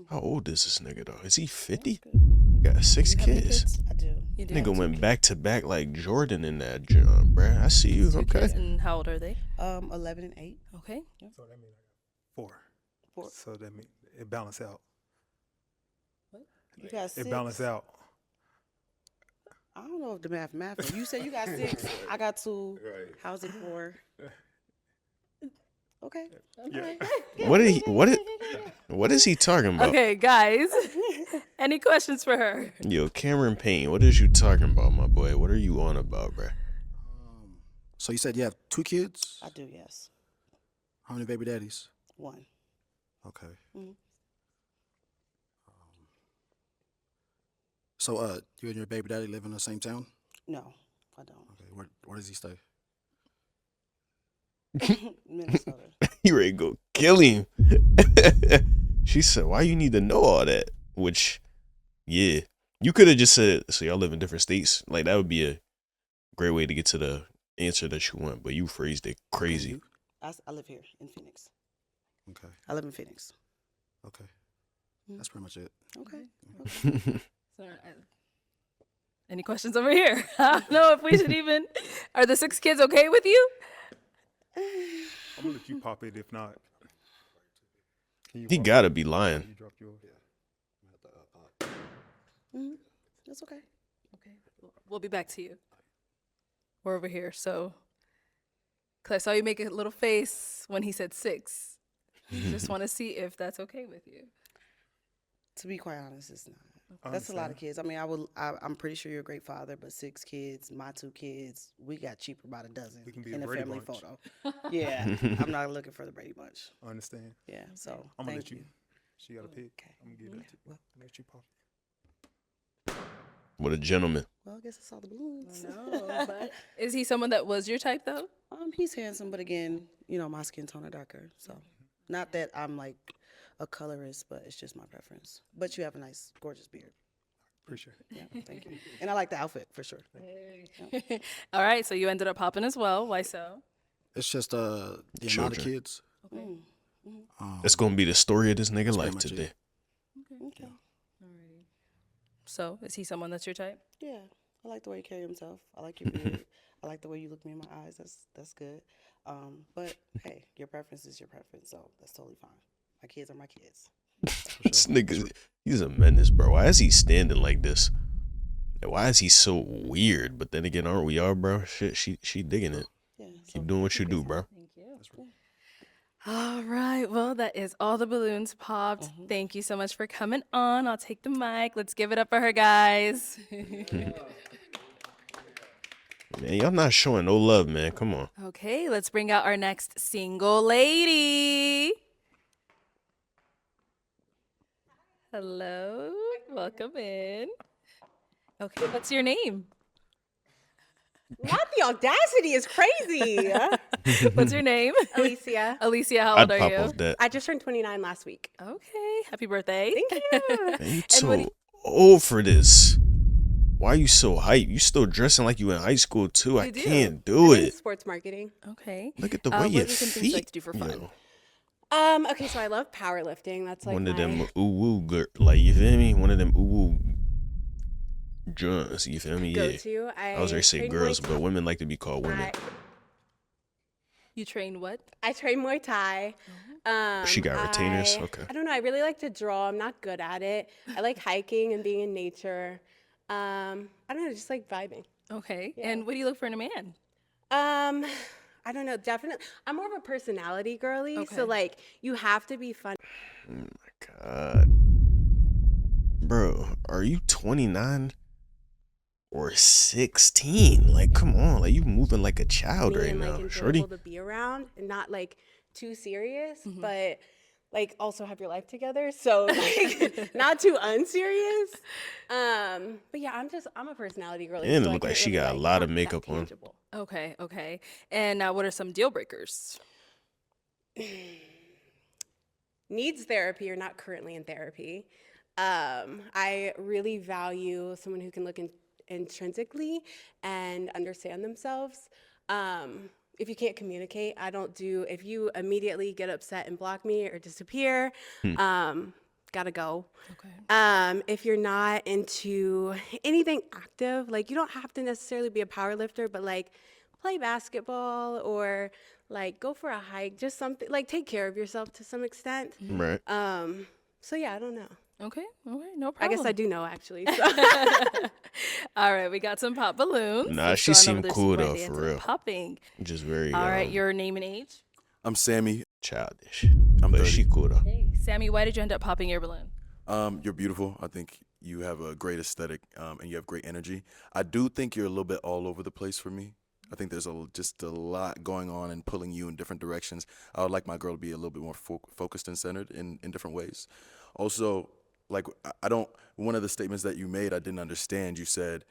How old is this nigga though? Is he 50? Got 6 kids. I do. You do. Nigga went back to back like Jordan in that joint, bruh. I see you. Two Okay. kids, and how old are they? 11 and 8. Okay. So that means 4. 4. So that means it balance out. You got 6. It balance out. I don't know if the math. You said you got 6. I got 2. Right. How's it 4? Okay. Yeah. What is he talking about? Okay, guys. Any questions for her? Yo, Cameron Payne, what is you talking about, my boy? What are you on about, bruh? So you said you have 2 kids? I do, yes. How many baby daddies? 1. Okay. Mhm. So you and your baby daddy live in the same town? No, I don't. Okay. Where does he stay? Minnesota. You ready to go kill him? She said, why you need to know all that? Which, yeah. You could have just said, so y'all live in different states. Like, that would be a great way to get to the answer that you want. But you phrased it crazy. I live here in Phoenix. Okay. I live in Phoenix. Okay. That's pretty much it. Okay. Any questions over here? I don't know if we should even. Are the 6 kids okay with you? I'm gonna let you pop it. If not, can you He pop gotta it? be lying. You dropped yours. That's okay. Okay. We'll be back to you. We're over here. So, because I saw you make a little face when he said 6. Just want to see if that's okay with you. To be quite honest, it's not. I That's a lot of understand. kids. I mean, I'm pretty sure you're a great father, but 6 kids, my 2 kids, we got cheaper by the dozen We can be in a a Brady family Bunch. photo. Yeah, I'm not looking for the Brady Bunch. I understand. Yeah, so I'm gonna thank let you. She got a pick. Okay. I'm gonna give that to you. Well, Let you pop What a gentleman. well, I guess I saw the balloons. No, but is he someone that was your type though? He's handsome, but again, my skin tone are darker. So, not that I'm like a colorist, but it's just my preference. But you have a nice, gorgeous beard. Appreciate it. Yeah, thank you. And I like the outfit for sure. All right, so you ended up popping as well. Why so? It's just the amount of Children. kids. That's gonna be the story of this nigga life pretty much today. it. Okay. Alrighty. So, is he someone that's your type? Yeah, I like the way you carry himself. I like your beard. I like the way you look me in my eyes. That's good. But hey, your preference is your preference, so that's totally fine. My kids are my kids. This nigga, he's a menace, bro. Why is he standing like this? And why is he so weird? But then again, aren't we all, bro? Shit, she digging it. Yeah. Keep doing what you do, bro. Thank you. All right. Well, that is all the balloons popped. Thank you so much for coming on. I'll take the mic. Let's give it up for her, guys. Man, y'all not showing no love, man. Come on. Okay, let's bring out our next single lady. Hello. Welcome in. Okay, what's your name? Not the audacity is crazy. What's your name? Alicia. Alicia, how old I'd are pop you? off that. I just turned 29 last week. Okay, happy birthday. Thank you. Man, you And what do too old for this. Why are you so hype? You still dressing like you in high school too. I You do. can't do I'm in it. sports marketing. Okay. Look at the way what your are some things you like feet. to do for you fun? know. Okay, so I love powerlifting. That's like One of my them ooh girl, like you feel me? One of them ooh joints. You feel me? Yeah. go-to. I was ready to say train girls, Muay but women like to be called women. Thai. You train what? I train Muay Thai. She got retainers? Okay. I don't know. I really like to draw. I'm not good at it. I like hiking and being in nature. I don't know, just like vibing. Okay. Yeah. And what do you look for in a man? I don't know. Definitely, I'm more of a personality girly. Okay. So like, you have to be fun. Oh my god. Bro, are you 29 or 16? Like, come on. Like, you moving like a child right and now, like shorty. enjoyable to be around and not like too serious, but like also have your life together. So like not too unserious. But yeah, I'm a personality girl. And it so I look like can't she really, got a lot of want that makeup on. tangible. Okay, okay. And what are some deal breakers? Needs therapy or not currently in therapy. I really value someone who can look intrinsically and understand themselves. If you can't communicate, if you immediately get upset and block me or disappear, gotta go. Okay. If you're not into anything active, like you don't have to necessarily be a power lifter, but like play basketball or like go for a hike, just something like take care of yourself to some extent. Right. So yeah, I don't know. Okay, no I problem. guess I do know actually. So. All right, we got some pop balloons. Nah, Let's she go on seemed over to cool where though, they for ended up real. Popping. Just very All right, your name and age? I'm Sammy. childish. I'm But 30. she cool though. Hey, Sammy, why did you end up popping your balloon? You're beautiful. I think you have a great aesthetic, and you have great energy. I do think you're a little bit all over the place for me. I think there's just a lot going on and pulling you in different directions. I would like my girl to be a little bit more focused and centered in different ways. Also, like I don't. One of the statements that you made, I didn't understand. You said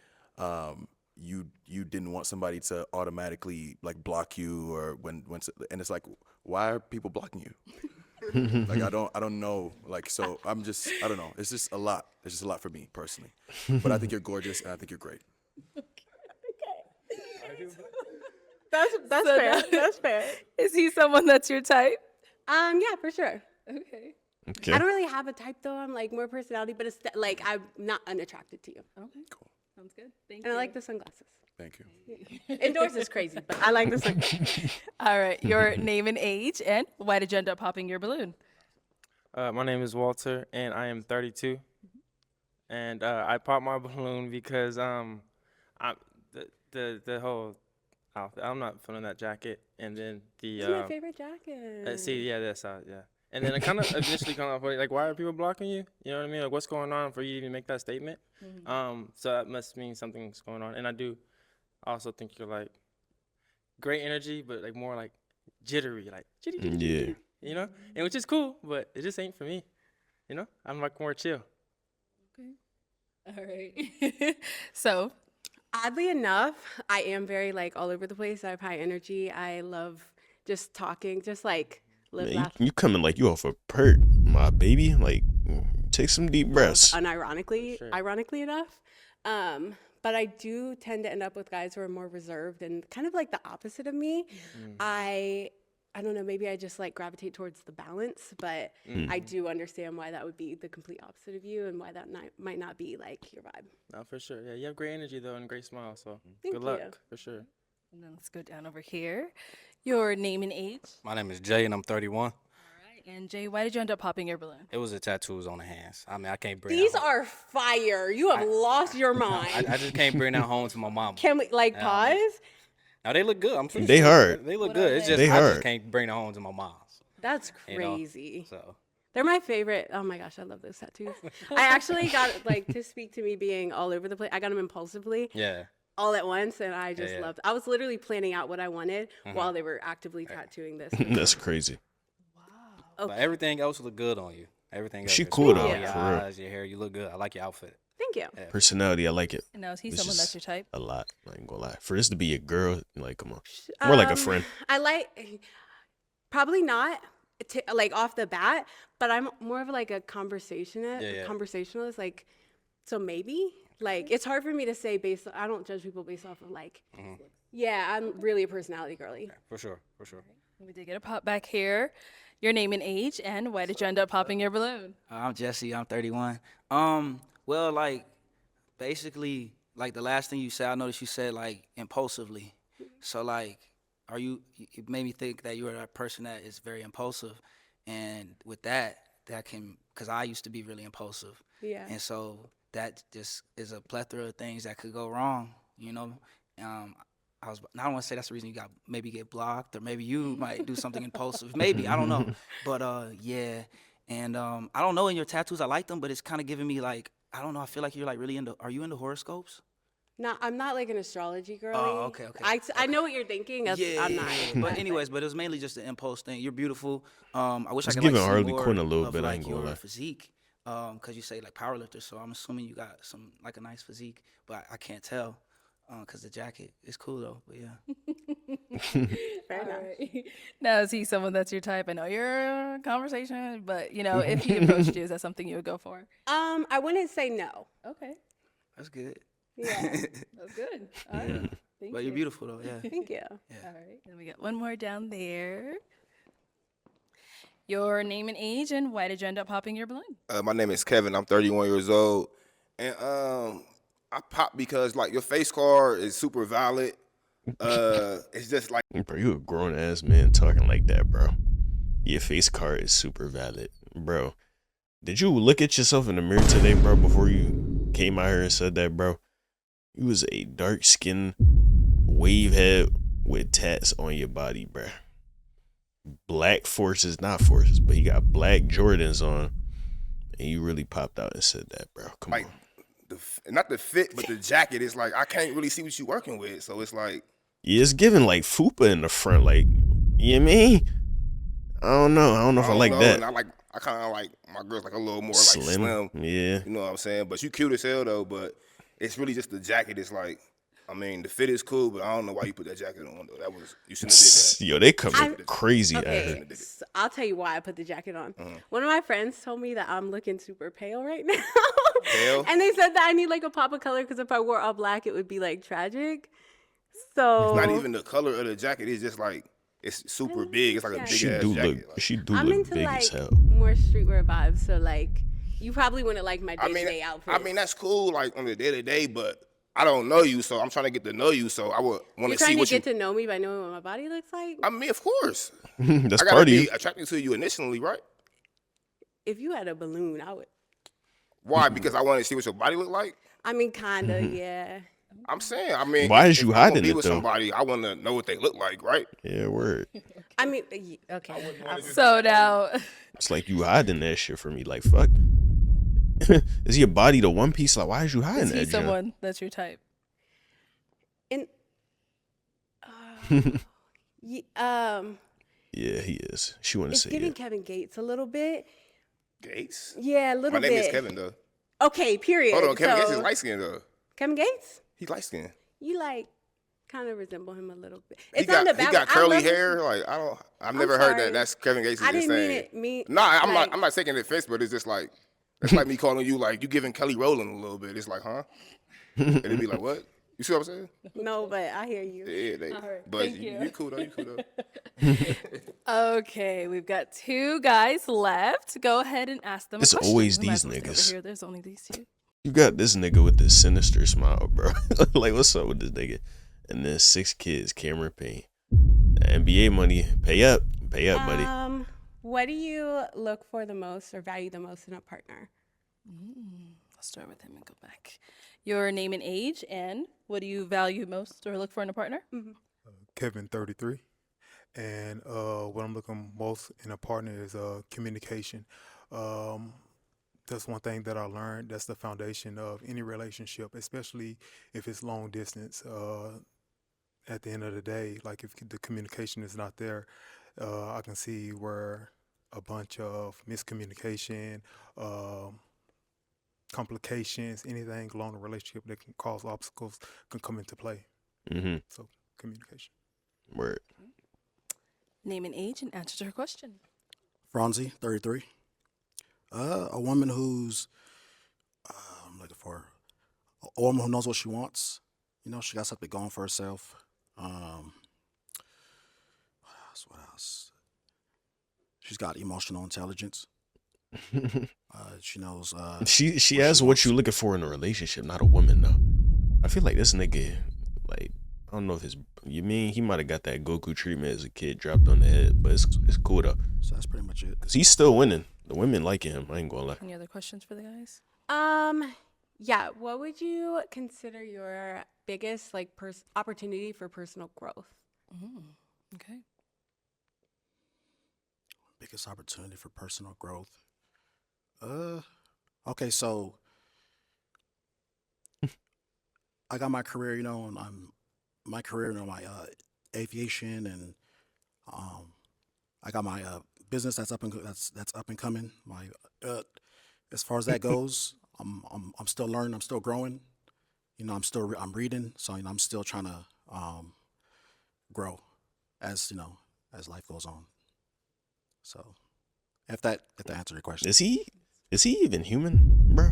you didn't want somebody to automatically like block you or and it's like, why are people blocking you? Like I don't know. Like so I don't know. It's just a lot. It's just a lot for me personally. But I think you're gorgeous and I think you're great. That's fair. That's fair. Is he someone that's your type? Yeah, for sure. Okay. Okay. I don't really have a type though. I'm like more personality, but it's like I'm not unattracted to you. Okay. Cool. Sounds good. Thank And you. I like the sunglasses. Thank you. Indoors is crazy, but I like the sunglasses. All right, your name and age, and why did you end up popping your balloon? My name is Walter, and I am 32. And I popped my balloon because the whole outfit. I'm not feeling that jacket, and then the This is my favorite jacket. see, yeah, that's yeah. And then it kind of initially kind of like, why are people blocking you? You know what I mean? Like, what's going on for you to even make that statement? So that must mean something's going on. And I do also think you're like great energy, but like more like jittery, like jitty, Yeah. you know, and which is cool, but it just ain't for me. You know, I'm like more chill. All right. So, Oddly enough, I am very like all over the place. I have high energy. I love just talking, just like live, Man, laugh. you coming like you off a perk, my baby. Like, take some deep breaths. Unironically, Sure. ironically enough. But I do tend to end up with guys who are more reserved and kind of like the opposite of me. I don't know, maybe I just like gravitate towards the balance, but I do understand why that would be the complete opposite of you and why that might not be like your vibe. No, for sure. Yeah, you have great energy though and a great smile. So Thank good luck you. for sure. and then let's go down over here. Your name and age. My name is Jay, and I'm 31. All right. And Jay, why did you end up popping your balloon? It was the tattoos on the hands. I mean, I can't bring These that home. are fire. You have lost your mind. I just can't bring that home to my mom. Can we like Yeah, pause? Now they look good. I'm pretty They sure. hard. They look What are good. It's they? just They I just hard. can't bring it home to my mom's. That's You know, crazy. So They're my favorite. Oh my gosh, I love those tattoos. I actually got like to speak to me being all over the place. I got them impulsively yeah. all at once, and I just Yeah. loved. I was literally planning out what I wanted while they were actively tattooing this. That's crazy. But everything else look good on you. Everything else. She just cool smile, though, your for real. eyes, your hair. You look good. I like your outfit. Thank you. Yeah. Personality, I like it. Now, is he It's someone that's just your type? a lot. I ain't gonna lie. For this to be a girl, like, come on, more like a friend. I like, probably not, like off the bat, but I'm more of like a conversationalist. Like, so maybe, like, it's hard for me to say I don't judge people based off of like, yeah, I'm really a personality girly. For sure. For sure. We did get a pop back here. Your name and age, and why did you end up popping your balloon? I'm Jesse. I'm 31. Well, like, basically, like the last thing you said, I noticed you said like impulsively. So like, it made me think that you're that person that is very impulsive, and with that can, because I used to be really impulsive, Yeah. and so that just is a plethora of things that could go wrong. You know, I don't want to say that's the reason you maybe get blocked, or maybe you might do something impulsive. Maybe, I don't know. But yeah. And I don't know, in your tattoos I like them, but it's kind of giving me like, I don't know, I feel like you're like really are you into horoscopes? No, I'm not like an astrology girly. Oh, okay. I know what you're thinking. I'm not. But anyways, but it was mainly just an impulse thing. You're beautiful. I wish It's I could like giving see Harley more Quinn a little of bit, I like ain't gonna your lie. physique. Cause you say like powerlifter, so I'm assuming you got some like a nice physique, but I can't tell. Cause the jacket is cool though, but yeah. Fair enough. Right. Now, is he someone that's your type? I know you're a conversation, but you know, if he approached you, is that something you would go for? I wouldn't say no. Okay, That's good. Yeah. that's good. All right. Thank But you. you're beautiful though, yeah. Thank you. All right, then we got one more down there. Your name and age, and why did you end up popping your balloon? My name is Kevin. I'm 31 years old, and I pop because like your face card is super valid. It's just like Bro, you a grown ass man talking like that, bro. Your face card is super valid, bro. Did you look at yourself in the mirror today, bro, before you came out here and said that, bro? You was a dark skinned wave head with tats on your body, bro. Black forces, not forces, but you got black Jordans on, and you really popped out and said that, bro. Come like on. not the fit, but the jacket. It's like I can't really see what you working with, so it's like Yeah, it's giving like fupa in the front, like, you know what I mean? I don't know if I like know, that. And I kind of like my girls like a little more like Slim, slim. yeah. You know what I'm saying? But you cute as hell though. But it's really just the jacket. It's like, I mean, the fit is cool, but I don't know why you put that jacket on though. You shouldn't have did that. Yo, they coming crazy at Okay, her. so I'll tell you why I put the jacket on. One of my friends told me that I'm looking super pale right now. Pale? And they said that I need like a pop of color because if I wore all black, it would be like tragic. So It's not even the color of the jacket. It's just like it's super big. It's like a big She ass do jacket. look, Like, she do I'm look into big like as hell. more streetwear vibes. So like, you probably wouldn't like my day-to-day outfit. I mean that's cool like on the day to day, but I don't know you, so I'm trying to get to know you. So I would want You're to see trying to what get to know me by knowing what my body looks like. I mean, of course. That's I gotta part of be you. attracted to you initially, right? If you had a balloon, I would. Why? Because I want to see what your body look like. I mean, kinda, yeah. I'm saying, I mean, Why if- is you if I'm gonna hiding be it, with though? somebody, I want to know what they look like, right? Yeah, word. I mean, okay. So now, It's like you hiding that shit from me. Like, fuck. Is your body the one piece? Like, why is you hiding is he that junk? someone that's your type? And Yeah, he is. She want to it's say giving it. Kevin Gates a little bit. Gates. Yeah, a little My bit. name is Kevin though. Okay, period. Hold on, Kevin Gates is So- light skinned though. Kevin Gates? He light skinned. You like kind of resemble him a little bit. He It's on the got back. he got I curly love his- hair. Like I've never heard sorry. that. That's Kevin Gates. I didn't mean insane. it. Nah, I'm like- not taking offense, but it's just like it's like me calling you like you giving Kelly Rowland a little bit. It's like, huh? And it'd be like, what? You see what I'm saying? No, but I hear you. Yeah, right, but thank you. you cool though. You cool though. Okay, we've got two guys left. Go ahead and ask them. It's a question. always We might these as well stay over niggas. Here. There's only these two. You got this nigga with this sinister smile, bro. Like, what's up with this nigga? And then 6 kids, Cameron Payne. NBA money, pay up, buddy. What do you look for the most or value the most in a partner? I'll start with him and go back. Your name and age, and what do you value most or look for in a partner? Kevin, 33. And what I'm looking most in a partner is communication. That's one thing that I learned. That's the foundation of any relationship, especially if it's long distance. At the end of the day, like if the communication is not there, I can see where a bunch of miscommunication, complications, anything along the relationship that can cause obstacles can come into play. Mm-hmm. So communication. Word. Name and age and answer to her question. Franzi, 33. A woman who's I'm looking for a woman who knows what she wants. You know, she got something going for herself. What else? She's got emotional intelligence. She knows. She what asked what wants. you looking for in a relationship, not a woman though. I feel like this nigga, like, I don't know if you mean he might have got that Goku treatment as a kid, dropped on the head, but it's cool though. So that's pretty much it. Cause he's still winning. The women like him. I ain't gonna lie. Any other questions for the guys? Yeah. What would you consider your biggest like opportunity for personal growth? Okay. Biggest opportunity for personal growth. Okay, so I got my career, you know, and my career, you know, my aviation, and I got my business that's up and coming. My as far as that goes, I'm still learning, I'm still growing. You know, I'm reading, so you know, I'm still trying to grow as life goes on. So, if that answered your question. Is he even human, bro?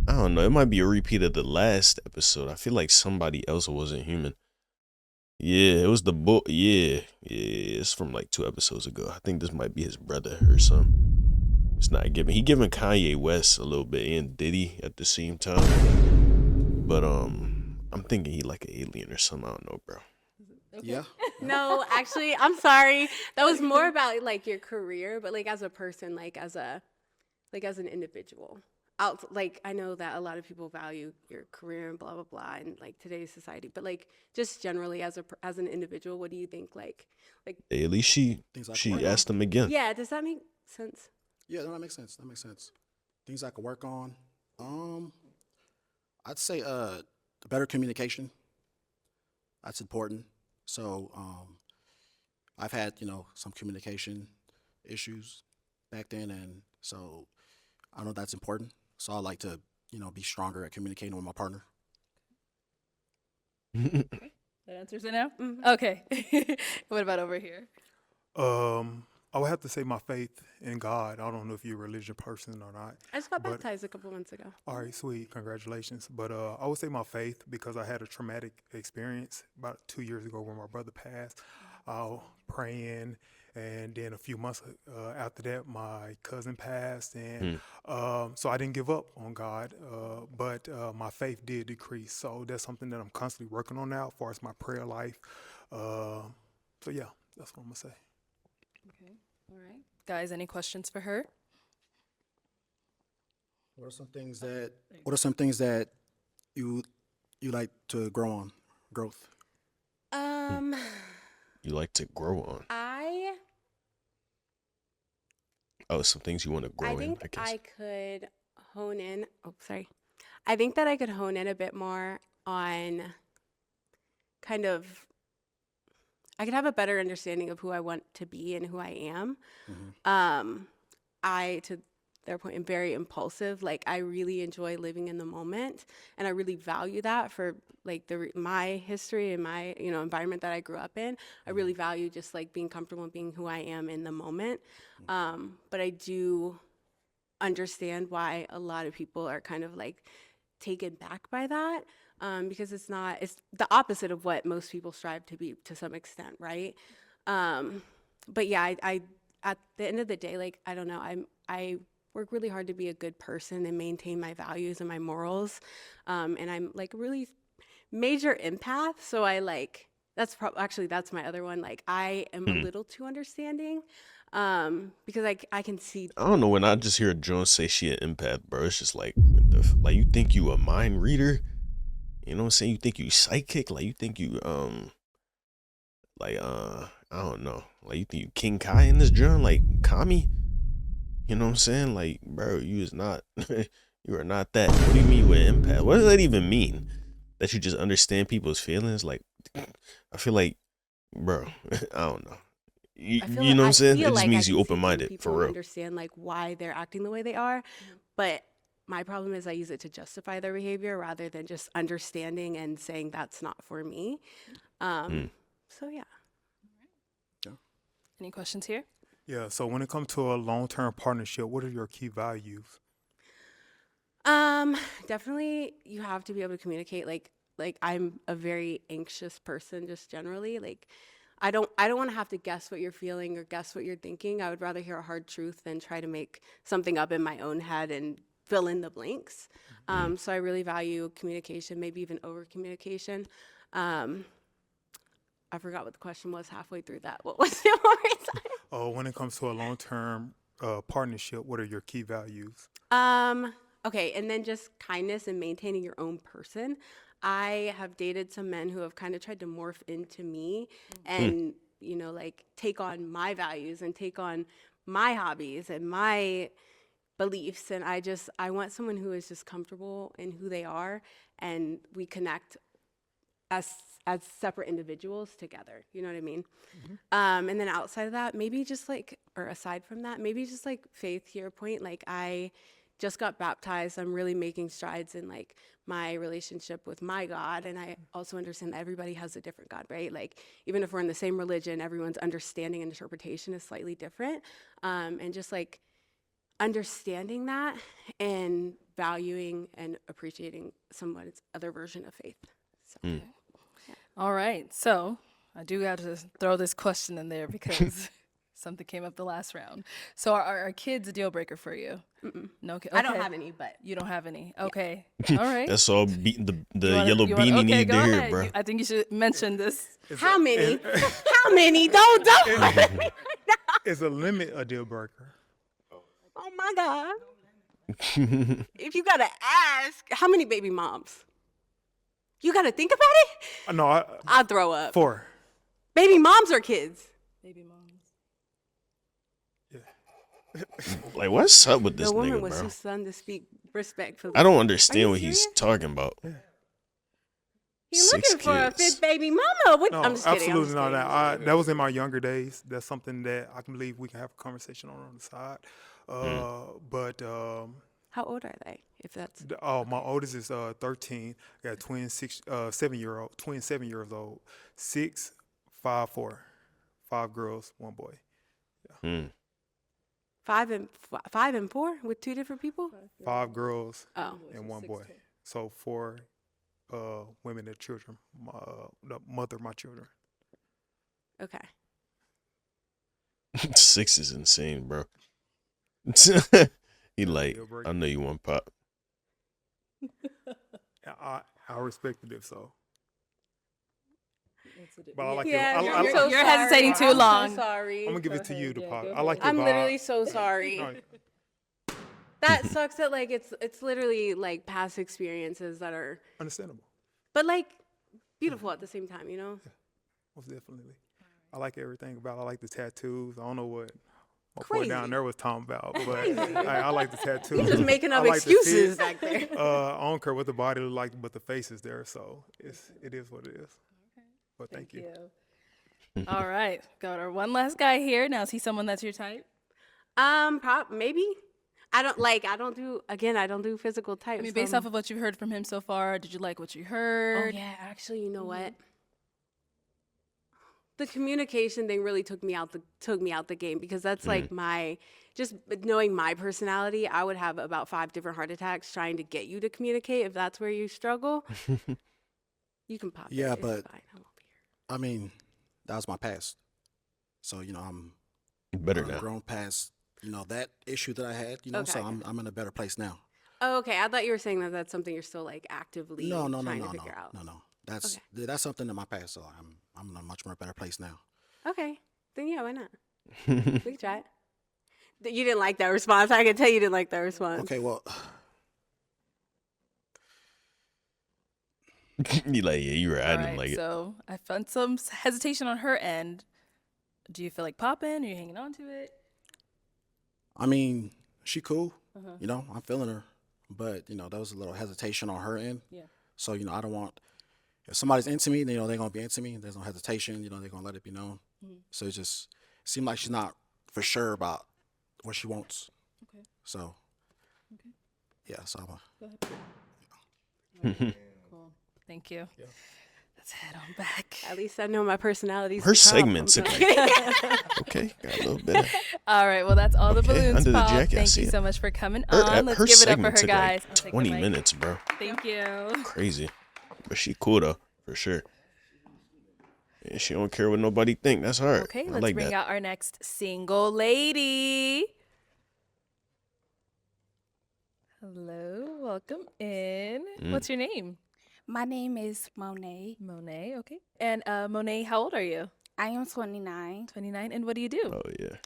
I don't know. It might be a repeat of the last episode. I feel like somebody else wasn't human. Yeah, it was the boy. Yeah, it's from like 2 episodes ago. I think this might be his brother or something. It's not giving. He giving Kanye West a little bit and Diddy at the same time. But I'm thinking he like an alien or something. I don't know, bro. Okay. Yeah. No, actually, I'm sorry. That was more about like your career, but like as a person, like as an individual. Like I know that a lot of people value your career and blah blah blah in like today's society, but like just generally as an individual, what do you think? Like Hey, at least she asked him again. yeah, does that make sense? Yeah, no, that makes sense. That makes sense. Things I could work on. I'd say better communication. That's important. So I've had, you know, some communication issues back then, and so I know that's important. So I like to, you know, be stronger at communicating with my partner. That answers it now? Mm-hmm. Okay. What about over here? I would have to say my faith in God. I don't know if you're a religious person or not. I just got but- baptized a couple months ago. All right, sweet. Congratulations. But I would say my faith, because I had a traumatic experience about 2 years ago when my brother passed. Praying, and then a few months after that, my cousin passed, and so I didn't give up on God, but my faith did decrease. So that's something that I'm constantly working on now, as far as my prayer life. So yeah, that's what I'm gonna say. Okay. All right. Guys, any questions for her? What are some things that you like to growth? You like to grow on. Some things you want to grow I think in, I guess. I could hone in. Oh, sorry. I think that I could hone in a bit more on kind of. I could have a better understanding of who I want to be and who I am. To their point, am very impulsive. Like I really enjoy living in the moment, and I really value that for like my history and my environment that I grew up in. I really value just like being comfortable and being who I am in the moment. But I do understand why a lot of people are kind of like taken back by that, because it's the opposite of what most people strive to be to some extent, right? But yeah, I at the end of the day, like I don't know, I work really hard to be a good person and maintain my values and my morals, and I'm like a really major empath, so I like that's my other one. Like I am a little too understanding, because I can see. I don't know, when I just hear Jones say she an empath, bro, it's just like, like you think you a mind reader? You know what I'm saying? You think you psychic? Like you think you I don't know. Like you think you King Kai in this joint? Like Kami? You know what I'm saying? Like, bro, you is not you are not that. What do you mean with empath? What does that even mean? That you just understand people's feelings? Like I feel like, bro, I don't know. I feel You know what I'm saying? It feel just like I means can you see through open-minded, people for and real. understand like why they're acting the way they are, but my problem is I use it to justify their behavior rather than just understanding and saying that's not for me. So yeah. Any questions here? Yeah. So when it comes to a long-term partnership, what are your key values? Definitely you have to be able to communicate. Like I'm a very anxious person just generally. Like I don't want to have to guess what you're feeling or guess what you're thinking. I would rather hear a hard truth than try to make something up in my own head and fill in the blanks. So I really value communication, maybe even over communication. I forgot what the question was halfway through that. What was it one more time? Oh, when it comes to a long-term partnership, what are your key values? Okay, and then just kindness and maintaining your own person. I have dated some men who have kind of tried to morph into me and, you know, like take on my values and take on my hobbies and my beliefs. And I want someone who is just comfortable in who they are and we connect as separate individuals together. You know what I mean? And then outside of that, maybe just like, or aside from that, maybe just like faith to your point. Like I just got baptized. I'm really making strides in like my relationship with my God. And I also understand that everybody has a different God, right? Like even if we're in the same religion, everyone's understanding and interpretation is slightly different. And just like understanding that and valuing and appreciating someone's other version of faith. So. All right. So I do have to throw this question in there because something came up the last round. So are kids a deal breaker for you? No. Okay. I don't have any, but You don't have any. Okay. All right. That's all the You yellow wanna- beanie okay, need go to hear, ahead. bro. I think you should mention this. how many? How many? Don't. Is a limit a deal breaker? Oh my God. If you gotta ask, how many baby moms? You gotta think about it? No, I'll throw up. 4. Baby moms or kids? Baby moms. Like, what's up with this The woman nigga, was bro? too stunned to speak respectfully. I don't Are understand you what he's serious? talking about. He's 6 looking for a kids. fifth baby mama. What? No, I'm just kidding. I'm absolutely just not. kidding. That was in my younger days. That's something that I can believe we can have a conversation on the side. But How old are they? If that's my oldest is 13. I got twin 7-year-old, twin 7 years old. 6, 5, 4, 5 girls, 1 boy. Hmm. 5 and 4 with 2 different people. 5 girls Oh, and 1 boy. So 4 women and children. The mother of my children. okay. 6 is insane, bro. He like, Deal breaker. I know you want pop. I respected it so. But I like Yeah, it. I'm so You're hesitating sorry. too long. I'm so sorry. I'm gonna give it to you, the pop. I like your I'm vibe. literally so sorry. No, That sucks that like it's literally like past experiences that are, understandable. but like beautiful at the same time, you know? Most definitely. I like everything about it. I like the tattoos. I don't know what my boy Crazy. down there was talking about, but I like the tattoos. You're just making up I like the excuses fit. back there. I don't care what the body look like, but the face is there, so it is what it is. But thank you. All right. Got our one last guy here. Now, is he someone that's your type? Maybe. I don't do physical types. I mean, based off of what you've heard from him so far, did you like what you Oh heard? yeah, actually, you know what? The communication thing really took me out the game because that's like my just knowing my personality. I would have about 5 different heart attacks trying to get you to communicate. If that's where you struggle, you can pop. Yeah, it. It's but- fine. I won't be here. I mean, that was my past. So, I'm Better I've now. grown past, that issue that I had, so Okay. I'm in a better place now. Oh, okay. I thought you were saying that that's something you're still like actively No, trying to figure out. No. That's something in my past, so I'm in a much more better place now. Okay, then yeah, why not? We can try it. You didn't like that response. I can tell you didn't like that response. Okay, well, You like, yeah, you right. I All didn't right, like it. so I found some hesitation on her end. Do you feel like popping? Are you hanging on to it? I mean, she cool. Uh-huh. I'm feeling her, but there was a little hesitation on her end. Yeah. So I don't want if somebody's into me, they're gonna be into me. There's no hesitation. They're gonna let it be known. So it's just seems like she's not for sure about what she wants. Okay. So, yeah, so I'm Cool. Thank you. Yeah. Let's head on back. At least I know my personality. Her segments are okay. Got a little bit. Of, All right. Well, that's all the Okay, balloons under the popped. jacket, I Thank see you it. so much for coming her on. Let's her give it up for segment her, took guys. like I'll take the 20 mic. minutes, bro. Thank you. Crazy, but she cool though for sure. And she don't care what nobody think. That's hard. Okay, I let's like bring that. out our next single lady. Hello, welcome in. What's your name? My name is Monet. Monet, okay. And Monet, how old are you? I am 29. 29. And what do you do? Oh yeah,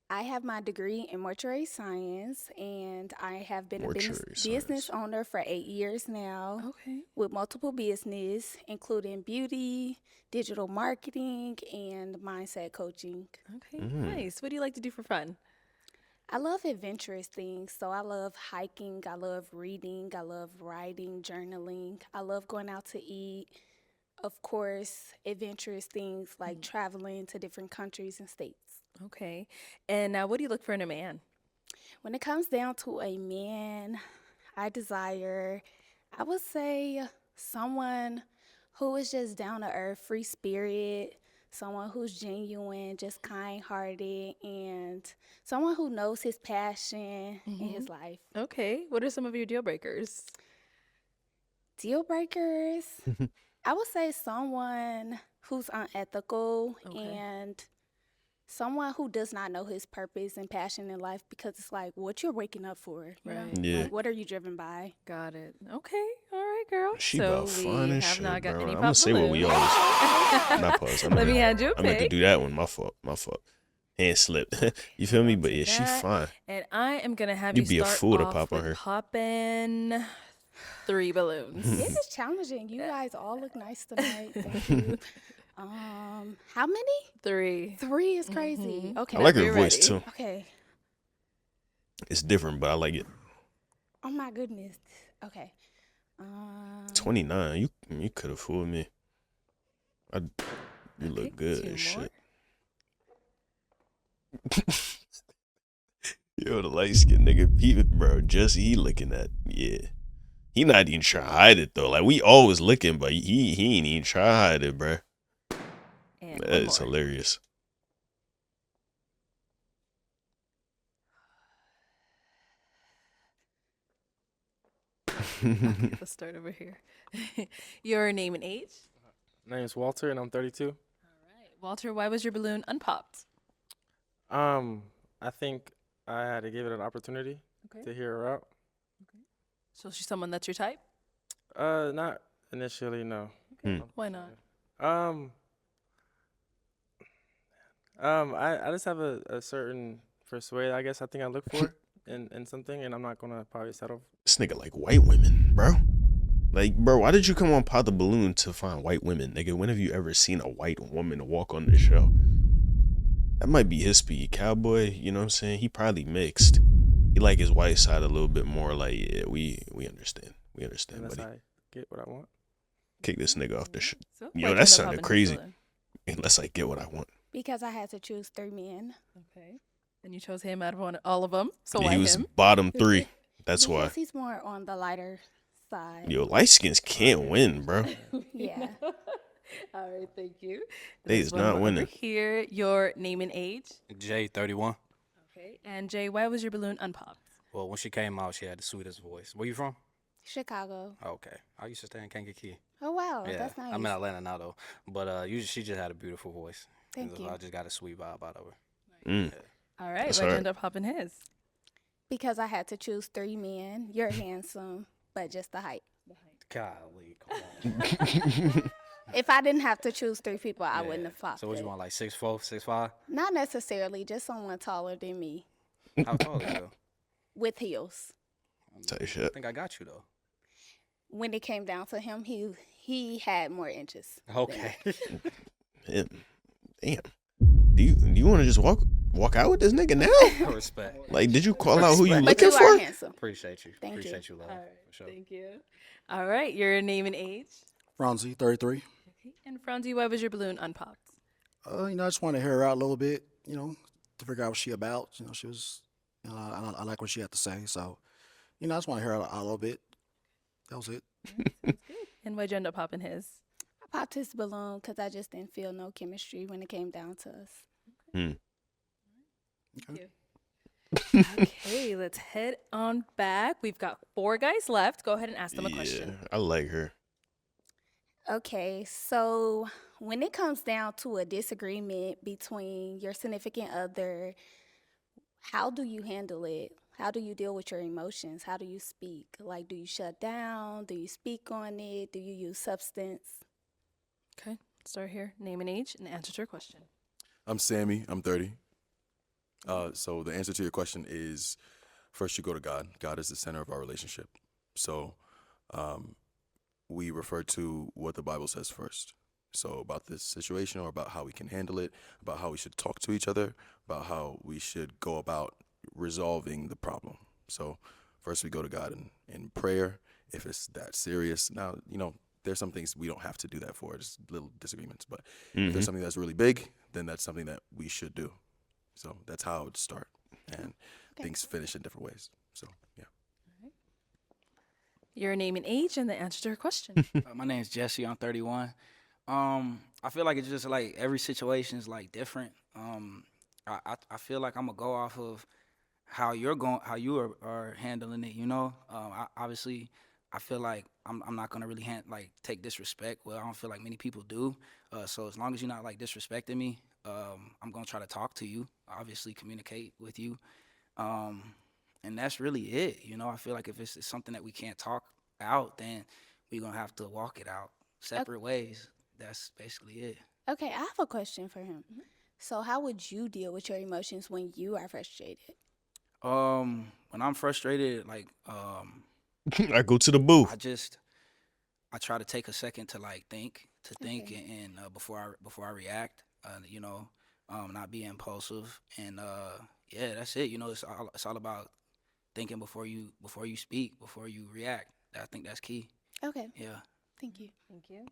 I have my degree in mortuary science, and I have been a Mortuary business science. owner for 8 years now Okay. with multiple business, including beauty, digital marketing, and mindset coaching. Okay, nice. What do you like to do for fun? I love adventurous things. So I love hiking, I love reading, I love writing, journaling. I love going out to eat. Of course, adventurous things like traveling to different countries and states. Okay. And what do you look for in a man? When it comes down to a man, I desire, I would say, someone who is just down to earth, free spirit, someone who's genuine, just kind hearted, and someone who knows his passion in his life. Okay. What are some of your deal breakers? Deal breakers, I would say someone who's unethical and someone who does not know his purpose and passion in life, because it's like what you're waking up for. You know? Right. Yeah. Like, what are you driven by? Got it. Okay. All right, girl. She so about fun we as have shit, not got bro. any I'm pop gonna say what we balloons. always. Not pause. Let me hand you a I meant to pick. do that one. My fault. My fault. Hand slip. You feel me? But yeah, she that. fine. And I am gonna have You you be a start fool to off pop on with her. popping 3 balloons. It is challenging. You guys all look nice tonight. Thank you. How many? 3. 3 is crazy. Okay. I like her You're voice ready. too. Okay. It's different, but I like it. Oh my goodness. Okay. 29. You could have fooled me. You look Okay, good 2 and more. shit. Yo, the light skinned nigga peeping, bro. Jesse, he looking at, yeah. He not even trying to hide it though. Like we always looking, but he ain't even trying to hide it, bro. And That one is more. hilarious. Okay, let's start over here. Your name and age? My name is Walter, and I'm 32. All right. Walter, why was your balloon unpopped? I think I had to give it an opportunity Okay. to hear her out. So she's someone that's your type? Not initially, no. Okay. Why not? I just have a certain persuade, I guess I think I look for in something, and I'm not gonna probably settle. This nigga like white women, bro. Like, bro, why did you come on Pop the Balloon to find white women, nigga? When have you ever seen a white woman walk on this show? That might be his speed, cowboy. You know what I'm saying? He probably mixed. He like his white side a little bit more. Like, yeah, we understand. We understand, Unless buddy. I get what I want. Kick this nigga off the show. So Yo, why'd you that end up sounded popping his crazy. balloon? Unless I get what I want. Because I had to choose 3 men. Okay. And you chose him out of all of them. So Yeah, why he was him? bottom 3. That's why. Because he's more on the lighter side. Yo, light skins can't win, bro. Yeah. All right, thank you. They There's is one not more winning. Over here, your name and age. Jay, 31. Okay. And Jay, why was your balloon unpopped? Well, when she came out, she had the sweetest voice. Where you from? Chicago. Okay. I used to stay in Kankakee. Oh, wow. Yeah, That's nice. I'm in Atlanta now, though. But she just had a beautiful voice. Thank So you. I just got a sweet vibe out of her. Mm. All right. That's Why'd you all end up popping his? Because I had to choose 3 men. You're handsome, but just the height. Golly, come on. If I didn't have to choose 3 people, I wouldn't have popped So what it. you want, like 6'4", 6'5"? Not necessarily, just someone taller than me How tall are you? with heels. Tight I shit. think I got you, though. When it came down to him, he had more inches. than Okay. Him. Damn. Do you want to just walk out with this nigga now? Respect. Like, did you call out who you But looking you for? are handsome. Appreciate you. Thank you. Appreciate you, love. All right. For sure. Thank you. All right. Your name and age. Franzi, 33. Okay. And Franzi, why was your balloon unpopped? I just want to hear her out a little bit. you know, to figure out what she about. You know, she was, you know, I like what she had to say. So, you know, I just want to hear her out a little bit. That was it. And why'd you end up popping his? I popped his balloon because I just didn't feel no chemistry when it came down to us. Hmm. Thank you. Okay, let's head on back. We've got 4 guys left. Go ahead and ask them a question. I like her. Okay, so when it comes down to a disagreement between your significant other, how do you handle it? How do you deal with your emotions? How do you speak? Like, do you shut down? Do you speak on it? Do you use substance? Okay, start here. Name and age and answer to your question. I'm Sammy. I'm 30. So the answer to your question is, first you go to God. God is the center of our relationship. So we refer to what the Bible says first. So about this situation, or about how we can handle it, about how we should talk to each other, about how we should go about resolving the problem. So first we go to God in prayer if it's that serious. Now, you know, there's some things we don't have to do that for, just little disagreements. But if there's something that's really big, then that's something that we should do. So that's how it would start. And things finish in different ways. So, yeah. Your name and age and the answer to her question. My name's Jesse. I'm 31. I feel like it's just like every situation is like different. I feel like I'm gonna go off of how you are handling it. You know, obviously, I feel like I'm not gonna really take disrespect. Well, I don't feel like many people do. So as long as you're not like disrespecting me, I'm gonna try to talk to you. Obviously, communicate with you. And that's really it. You know, I feel like if it's something that we can't talk out, then we're gonna have to walk it out separate ways. That's basically it. Okay, I have a question for him. So, how would you deal with your emotions when you are frustrated? When I'm frustrated, I go to the booth. I try to take a second to think and before I react. You know, not be impulsive, and yeah, that's it. You know, it's all about thinking before you speak, before you react. I think that's key. Okay, Yeah. thank you. Thank you.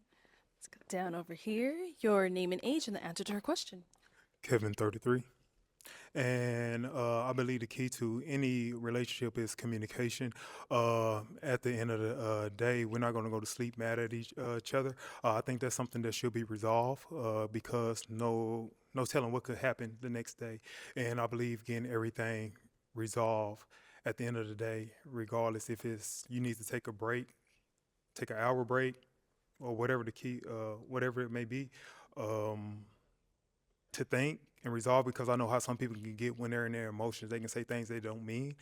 Let's go down over here. Your name and age and the answer to her question. Kevin, 33. And I believe the key to any relationship is communication. At the end of the day, we're not going to go to sleep mad at each other. I think that's something that should be resolved because no telling what could happen the next day. And I believe getting everything resolved at the end of the day, regardless if it's you need to take a break, take an hour break, or whatever the key, whatever it may be, to think and resolve, because I know how some people can get when they're in their emotions. They can say things they don't mean,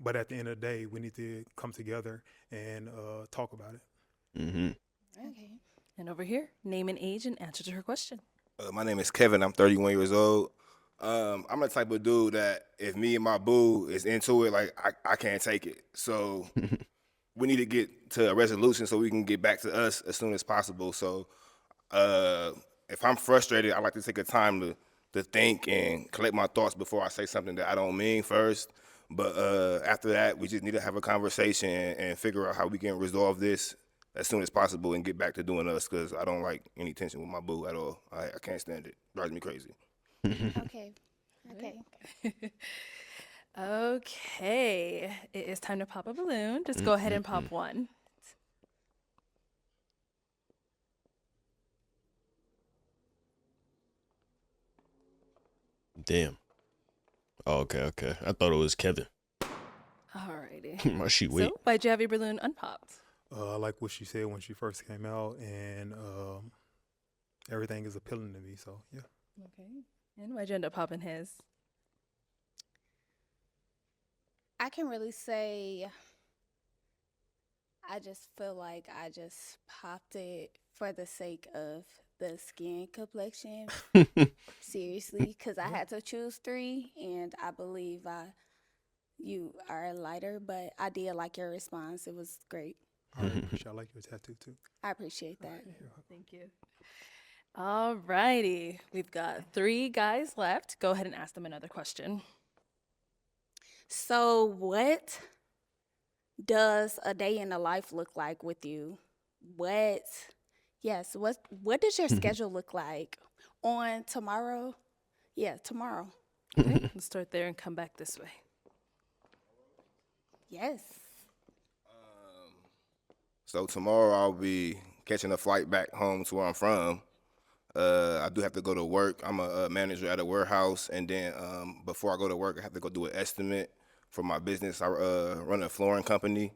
but at the end of the day, we need to come together and talk about it. Okay. And over here, name and age and answer to her question. My name is Kevin. I'm 31 years old. I'm the type of dude that if me and my boo is into it, like I can't take it. So we need to get to a resolution so we can get back to us as soon as possible. So if I'm frustrated, I like to take a time to think and collect my thoughts before I say something that I don't mean first. But after that, we just need to have a conversation and figure out how we can resolve this as soon as possible and get back to doing us, because I don't like any tension with my boo at all. I can't stand it. Drives me crazy. Okay. Okay, it is time to pop a balloon. Just go ahead and pop one. Damn. Oh, okay. I thought it was Kevin. Alrighty. My sheet wait. So, why'd you have your balloon unpopped? I like what she said when she first came out, and everything is appealing to me. So yeah. Okay. And why'd you end up popping his? I can really say I just feel like I just popped it for the sake of the skin complexion. Seriously, because I had to choose 3, and I believe you are lighter, but I did like your response. It was great. I appreciate. I like your tattoo too. I appreciate that. Thank you. Alrighty, we've got 3 guys left. Go ahead and ask them another question. So, what does a day in the life look like with you? What does your schedule look like on tomorrow? Yeah, tomorrow. Okay, let's start there and come back this way. Yes. So tomorrow I'll be catching a flight back home to where I'm from. I do have to go to work. I'm a manager at a warehouse, and then before I go to work, I have to go do an estimate for my business. I run a flooring company.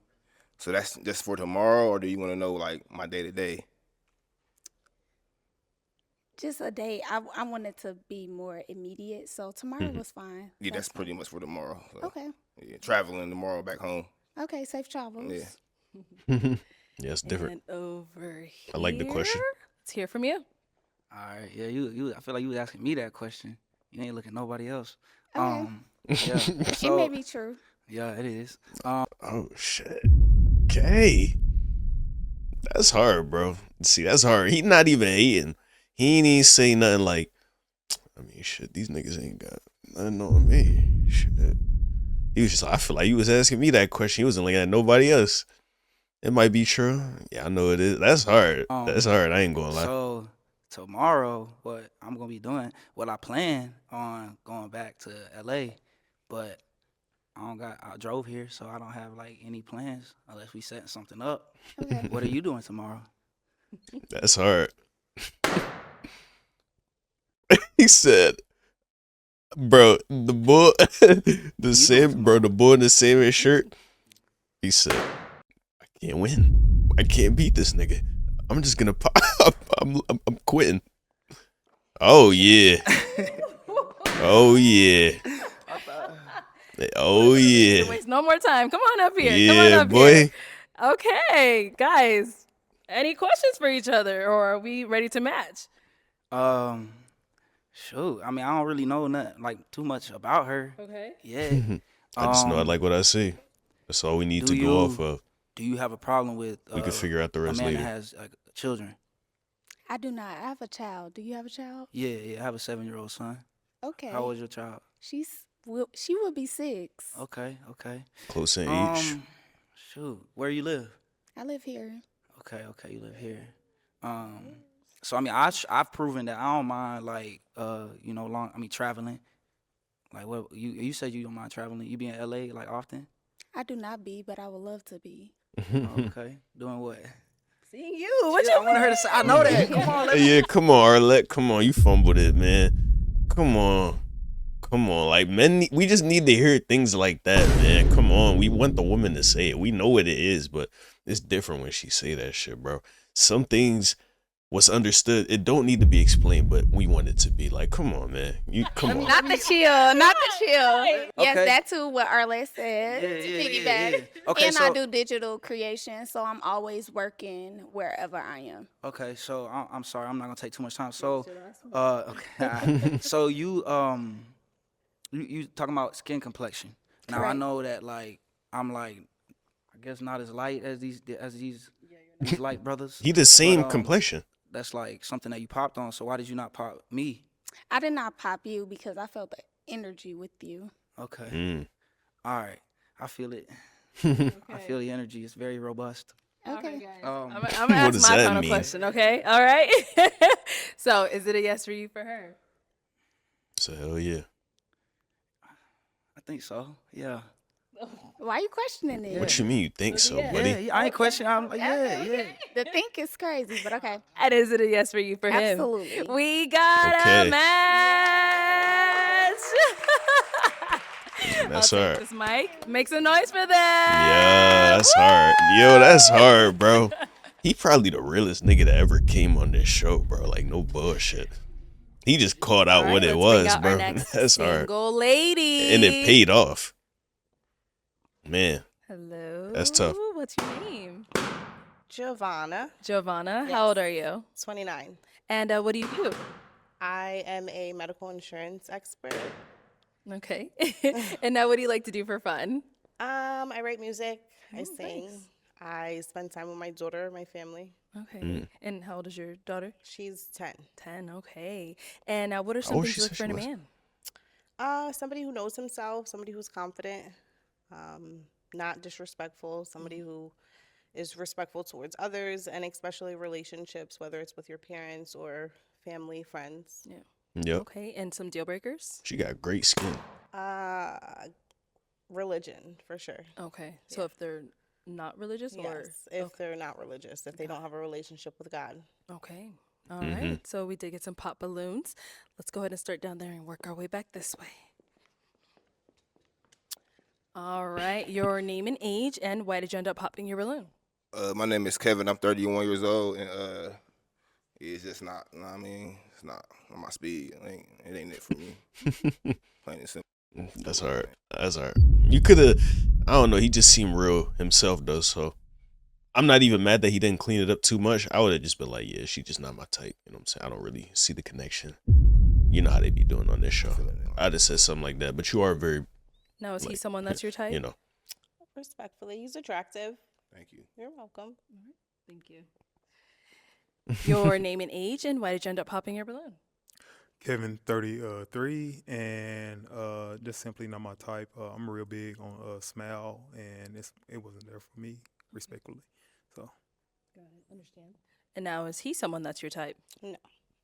So that's just for tomorrow, or do you want to know like my day to day? Just a day. I wanted to be more immediate, so tomorrow was fine. Yeah, that's pretty fine. much for tomorrow. So, Okay. yeah, traveling tomorrow back home. Okay, safe travels. Yeah. Yeah, it's different. And over here. I like the question. Let's hear from you. All right, yeah, you. I feel like you was asking me that question. You ain't looking at nobody else. Okay. Yeah. It So may be true. yeah, it is. Oh shit. Okay. That's hard, bro. See, that's hard. He not even hating. He ain't even say nothing like, I mean, shit, these niggas ain't got nothing on me. Shit. He was just, I feel like he was asking me that question. He wasn't looking at nobody else. It might be true. Yeah, I know it is. That's hard. That's hard. I ain't gonna lie. So tomorrow, what I'm gonna be doing? Well, I plan on going back to LA, but I drove here, so I don't have like any plans unless we setting something up. Okay. What are you doing tomorrow? That's hard. He said, bro, the bull, the bull in the same shirt. He said, I can't win. I can't beat this nigga. I'm just gonna pop. I'm quitting. Oh yeah. Oh yeah. Oh yeah. Waste no more time. Come on up here. Yeah, Come on up boy. here. Okay, guys. Any questions for each other, or are we ready to match? Shoot. I mean, I don't really know nothing like too much about her. Okay. Yeah. I just know I like what I see. That's all we need to go off of. Do you have a problem with? We can figure out the rest a man later. that has like children. I do not. I have a child. Do you have a child? Yeah. I have a 7-year-old son. Okay. How old is your child? She will be 6. Okay. Close in age. Shoot. Where you live? I live here. Okay, you live here. So I mean, I've proven that I don't mind like traveling. Like what you said you don't mind traveling. You be in LA like often? I do not be, but I would love to be. Okay, doing what? Seeing you. What I want her to say. I know that. Come on, Yeah, come on, Arlette. Come on, you fumbled it, man. Come on. Like men, we just need to hear things like that, man. Come on, we want the woman to say it. We know what it is, but it's different when she say that shit, bro. Some things was understood. It don't need to be explained, but we want it to be. Like, come on, man. You come on. Not the chill. Not the chill. Yes, Okay. that too. What Arlette said. Yeah, to yeah, piggyback. yeah. Okay, and I so- do digital creation, so I'm always working wherever I am. Okay, so I'm sorry, I'm not gonna take too much time. So, okay. So you talking about skin complexion. Now I Correct. know that like I'm like I guess not as light as these light brothers. He the same but, complexion. That's like something that you popped on. So why did you not pop me? I did not pop you because I felt the energy with you. Okay. All right. I feel it. I feel the energy. It's very robust. Okay. I'm gonna What ask does my that final mean? question, okay? All right. So, is it a yes for you for her? So hell yeah. I think so. Yeah. Why are you questioning it? What you mean you think so, Yeah. buddy? Yeah. I ain't questioning. I'm like, yeah. The think is crazy, but okay. And is it a yes for you for him? Absolutely. We got Okay. a match. That's I'll hard. take this mic. Make some noise for them. Yeah, that's hard. Yo, that's hard, bro. He probably the realest nigga that ever came on this show, bro. Like, no bullshit. He just caught out All what right, it let's bring was, out our bro. next That's hard. single lady. And it paid off. Man, Hello. That's tough. What's your name? Giovanna, Giovanna. Yes. How old are you? 29. And what do you do? I am a medical insurance expert. Okay. And what do you like to do for fun? I write music, I sing, nice. I spend time with my daughter, my family. Okay. And how old is your daughter? She's 10. 10. Okay. And what are How some old things she you look say for in a she was? man? Somebody who knows himself, somebody who's confident, not disrespectful, somebody who is respectful towards others, and especially relationships, whether it's with your parents or family, friends. Yeah. Yep. Okay, and some deal breakers. She got great skin. Religion for sure. Okay, so if they're not religious, or Yes, if they're not religious, if they don't have a relationship with God. okay, all right. So we did get some pop balloons. Let's go ahead and start down there and work our way back this way. All right, your name and age, and why did you end up popping your balloon? My name is Kevin. I'm 31 years old, and it's just not. I mean, it's not on my speed. It ain't it for me. Plain and simple. That's hard. That's hard. You could have. I don't know. He just seemed real himself, though. So I'm not even mad that he didn't clean it up too much. I would have just been like, yeah, she just not my type. You know what I'm saying? I don't really see the connection. You know how they be doing on this show. I just said something like that. But you are very. Now, is he someone that's your type? You know. Respectfully, he's attractive. Thank you. You're welcome. Thank you. Your name and age, and why did you end up popping your balloon? Kevin, 33, and just simply not my type. I'm real big on smile, and it wasn't there for me, respectfully. So. Got it. Understand. And now, is he someone that's your type? No,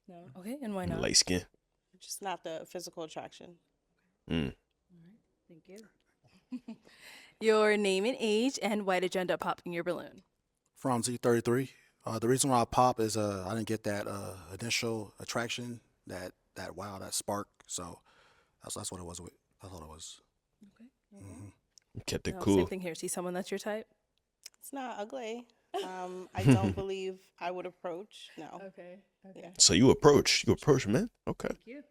No. Okay, and why not? Light skin. just not the physical attraction. Thank you. Your name and age, and why did you end up popping your balloon? Franzi, 33. The reason why I pop is I didn't get that initial attraction, that wow, that spark. So that's what it was. I thought it was. Okay. Kept it Now, cool. Same thing here. See someone that's your type? It's not ugly. I don't believe I would approach. No. Okay. Yeah. So you approach men. Okay. Thank you.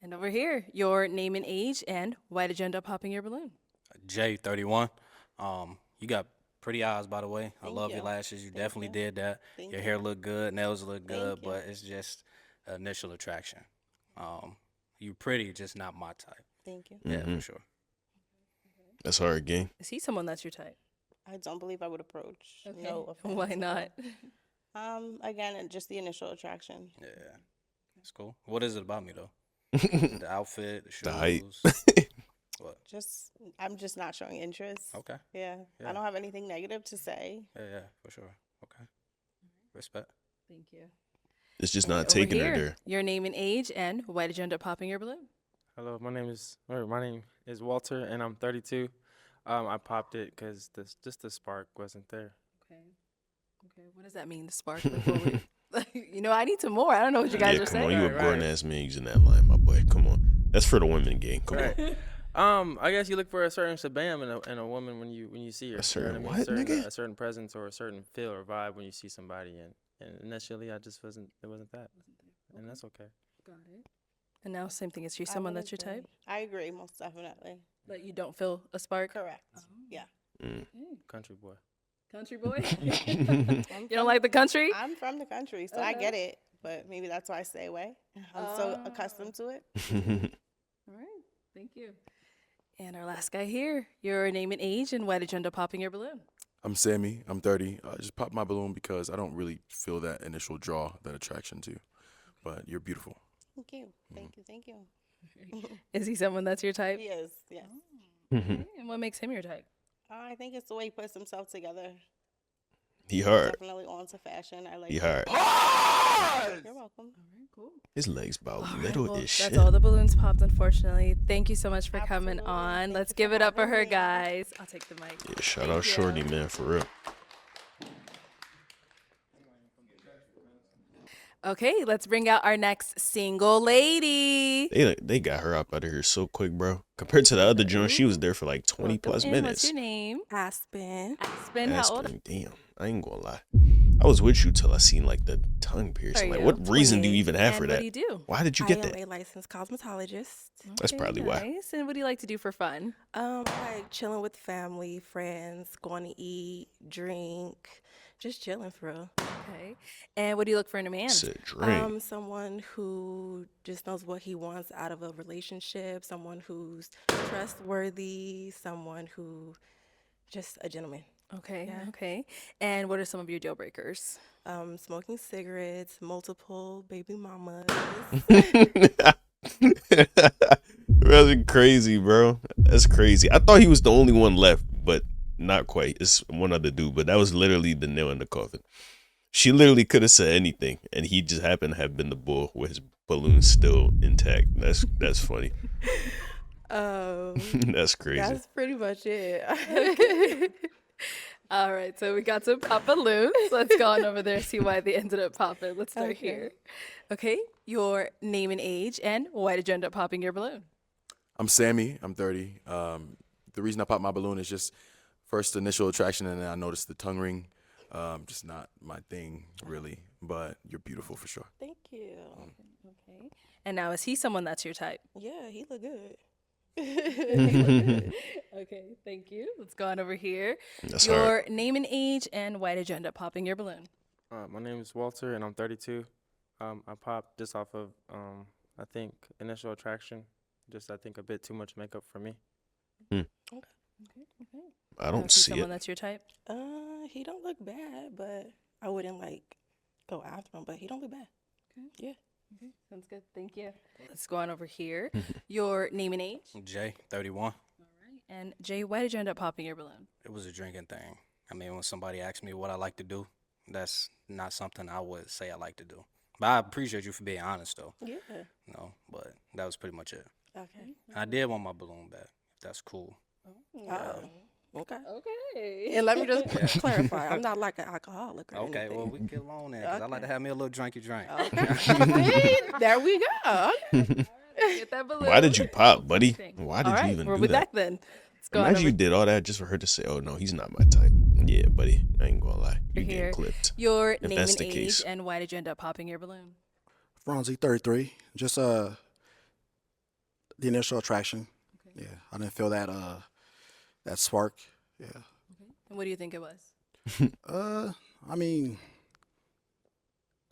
And over here, your name and age, and why did you end up popping your balloon? Jay, 31. You got pretty eyes, by the way. I Thank love you. your lashes. You Thank definitely you. did that. Thank Your you. hair look good, nails look good, Thank you. but it's just initial attraction. You pretty, just not my type. Thank you. Yeah, for sure. That's hard, gang. Is he someone that's your type? I don't believe I would approach. Okay. No offense. Why not? Again, just the initial attraction. Yeah, that's cool. What is it about me though? The outfit, the shoes. The height. What? I'm just not showing interest. Okay. Yeah. Yeah. I don't have anything negative to say. Yeah, for sure. Okay. Respect. Thank you. It's just And not over taking her here, there. Your name and age, and why did you end up popping your balloon? Hello, my name is Walter, and I'm 32. I popped it because the spark wasn't there. Okay. Okay. What does that mean, the spark? I need some more. I don't know what you guys Yeah, are come on. saying. You a Right, grown right. ass man using that line, my boy. Come on. That's for the women, gang. Come on. Right. I guess you look for a certain shabam in a woman when you see her. A certain you know what, nigga? A certain presence or a certain feel or vibe when you see somebody, and initially it wasn't that, and that's okay. Got it. And now, same thing. Is she I someone would that's your agree. type? I agree, most definitely. That you don't feel a spark? Correct. Yeah. Country boy. Country boy? You don't like the country? I'm from the country, so I get it. But maybe that's why I stay away. I'm so accustomed to it. All right. Thank you. And our last guy here, your name and age, and why did you end up popping your balloon? I'm Sammy. I'm 30. I just popped my balloon because I don't really feel that initial draw, that attraction to you. But you're beautiful. Thank you. Thank you. Thank you. Is he someone that's your type? He is, yes. Okay. And what makes him your type? I think it's the way he puts himself together. He hard. Definitely on to fashion. I like He that. hard. You're welcome. Cool. His legs about All right, little well, as shit. that's all the balloons popped, unfortunately. Thank you so much for coming Absolutely. on. Thank Let's you give for it up for having her, me. guys. I'll take the mic. Yeah, shout Thank out Shorty, you. man, for real. Okay, let's bring out our next single lady. They got her up out of here so quick, bro. Compared to the other joint, she was there for like 20 plus And minutes. What's your name? Aspen. Aspen. How old Aspen, damn, I ain't gonna lie. I was with you till I seen like the tongue piercing. Are Like, you? what reason do you 20. even have and for what that? do you do? Why did you get I am that? a licensed cosmetologist. That's probably why. Nice. And what do you like to do for fun? Like chilling with family, friends, going to eat, drink, just chilling for real. Okay. And what do you look for in a man? Said drink. Someone who just knows what he wants out of a relationship, someone who's trustworthy, someone who just a gentleman. Okay. Yeah. Okay. And what are some of your deal breakers? Smoking cigarettes, multiple baby mamas. That's crazy, bro. That's crazy. I thought he was the only one left, but not quite. It's one other dude, but that was literally the nail in the coffin. She literally could have said anything, and he just happened to have been the bull with his balloon's still intact. That's funny. That's crazy. That's pretty much it. Okay. All right, so we got some pop balloons. Let's go on over there and see why they ended up popping. Let's start here. Okay, your name and age, and why did you end up popping your balloon? I'm Sammy. I'm 30. The reason I popped my balloon is just first initial attraction, and then I noticed the tongue ring. Just not my thing, really. But you're beautiful for sure. Thank you. Okay. And now, is he someone that's your type? Yeah, he look good. Okay, thank you. Let's go on over here. That's your hard. name and age, and why did you end up popping your balloon? My name is Walter, and I'm 32. I popped just off of, I think, initial attraction. Just, I think, a bit too much makeup for me. Okay. I don't Is he see someone it. that's your type? He don't look bad, but I wouldn't like go after him. But he don't look bad. Okay. Yeah. Okay, sounds good. Thank you. Let's go on over here. Your name and age. Jay, 31. All right. And Jay, why did you end up popping your balloon? It was a drinking thing. I mean, when somebody asks me what I like to do, that's not something I would say I like to do. But I appreciate you for being honest, though. Yeah. But that was pretty much it. Okay. And I did want my balloon back. If that's cool. Okay. Okay. And let me just clarify. I'm not like an alcoholic or Okay, anything. well, we can get along there, because I like to have me a little drinky drink. See? There we go. Get that balloon. Why did you pop, buddy? Why did All right, you even we'll do be that? back then. Let's go on Imagine over you did all that just for her to say, "Oh no, he's not my type." Yeah, buddy, I ain't gonna lie, you here. getting clipped. Your If name that's and the age, case. and why did you end up popping your balloon? Franzi, 33. Just the initial attraction. Yeah, I didn't feel that that spark. Yeah. And what do you think it was? I mean,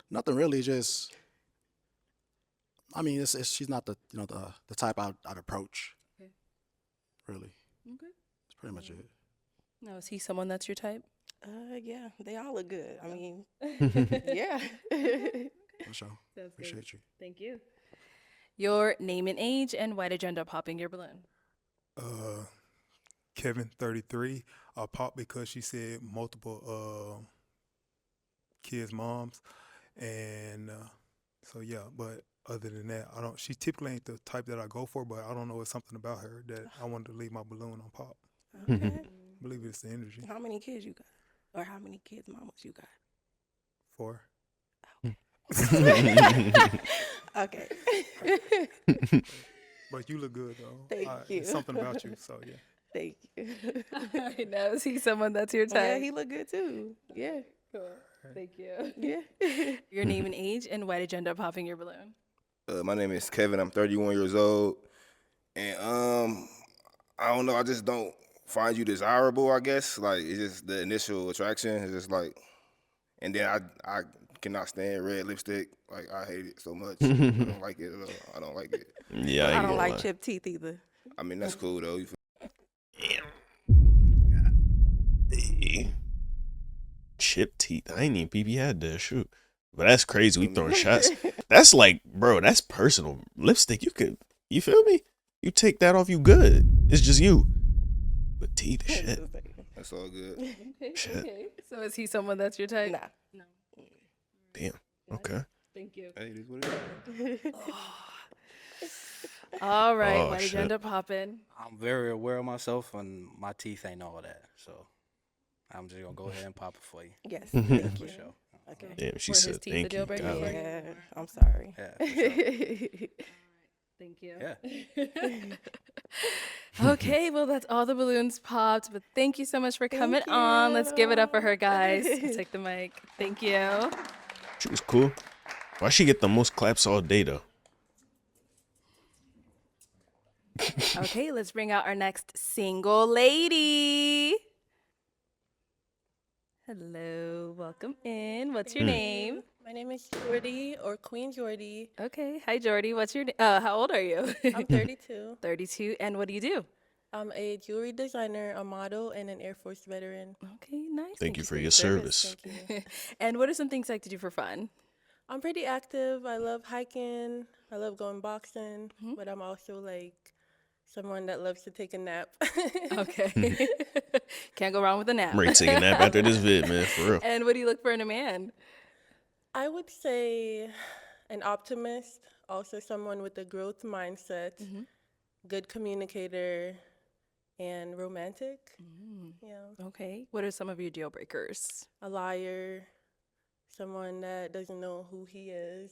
nothing really. Just, I mean, it's she's not the the type I'd approach. Okay. Really, Okay. that's pretty much it. Now, is he someone that's your type? Yeah, they all look good. I mean, yeah. For sure. Sounds good. Appreciate you. Thank you. Your name and age, and why did you end up popping your balloon? Kevin, 33. I popped because she said multiple kids' moms, and so yeah. But other than that, I don't. She typically ain't the type that I go for, but I don't know. It's something about her that I wanted to leave my balloon on pop. Okay. I believe it's the energy. How many kids you got? Or how many kids mamas you got? 4. Okay. But you look good though. Thank you. It's something about you. So yeah. Thank you. All right, now, is he someone that's your type? Yeah, he look good too. Yeah. Cool. Thank you. Yeah. Your name and age, and why did you end up popping your balloon? My name is Kevin. I'm 31 years old, and I don't know. I just don't find you desirable. I guess like it's just the initial attraction is just like, and then I cannot stand red lipstick. Like I hate it so much. I don't like it at all. I don't like it. Yeah, I ain't don't gonna like lie. chipped teeth either. I mean that's cool though. You feel Chip teeth. I ain't even PB had that. Shoot. But that's crazy. We throwing shots. That's like, bro, that's personal. Lipstick, you feel me? You take that off, you good. It's just you. But teeth, shit. That's all good. Okay. Shit. Okay. So, is he someone that's your type? Nah. No. Damn. Okay. Thank you. Hey, this what it is. All right. Oh, why did shit. you end up popping? I'm very aware of myself, and my teeth ain't all that. So I'm just going to go ahead and pop it for you. Yes. Thank For you. sure. Okay. Damn, she Were his said teeth a thank deal you. breaker Golly. for you? Yeah. I'm sorry. Yeah, for sure. Thank you. Yeah. Okay, well, that's all the balloons popped, but thank you so much for coming on. Let's give it up for her, guys. I'll take the mic. Thank you. She was cool. Why she get the most claps all day though? Okay, let's bring out our next single lady. Hello, welcome in. What's your name? My name is Jordy, or Queen Jordy. Okay, hi Jordy. What's your how old are you? I'm 32. 32. And what do you do? I'm a jewelry designer, a model, and an Air Force veteran. Okay, nice. Thank you for your service. Thank you. And what are some things you like to do for fun? I'm pretty active. I love hiking. I love going boxing, but I'm also like someone that loves to take a nap. Okay. Can't go wrong with a nap. I'm ready to take a nap after this vid, man, for real. And what do you look for in a man? I would say an optimist, also someone with a growth mindset, good communicator, and romantic. Yeah. Okay. What are some of your deal breakers? A liar, someone that doesn't know who he is.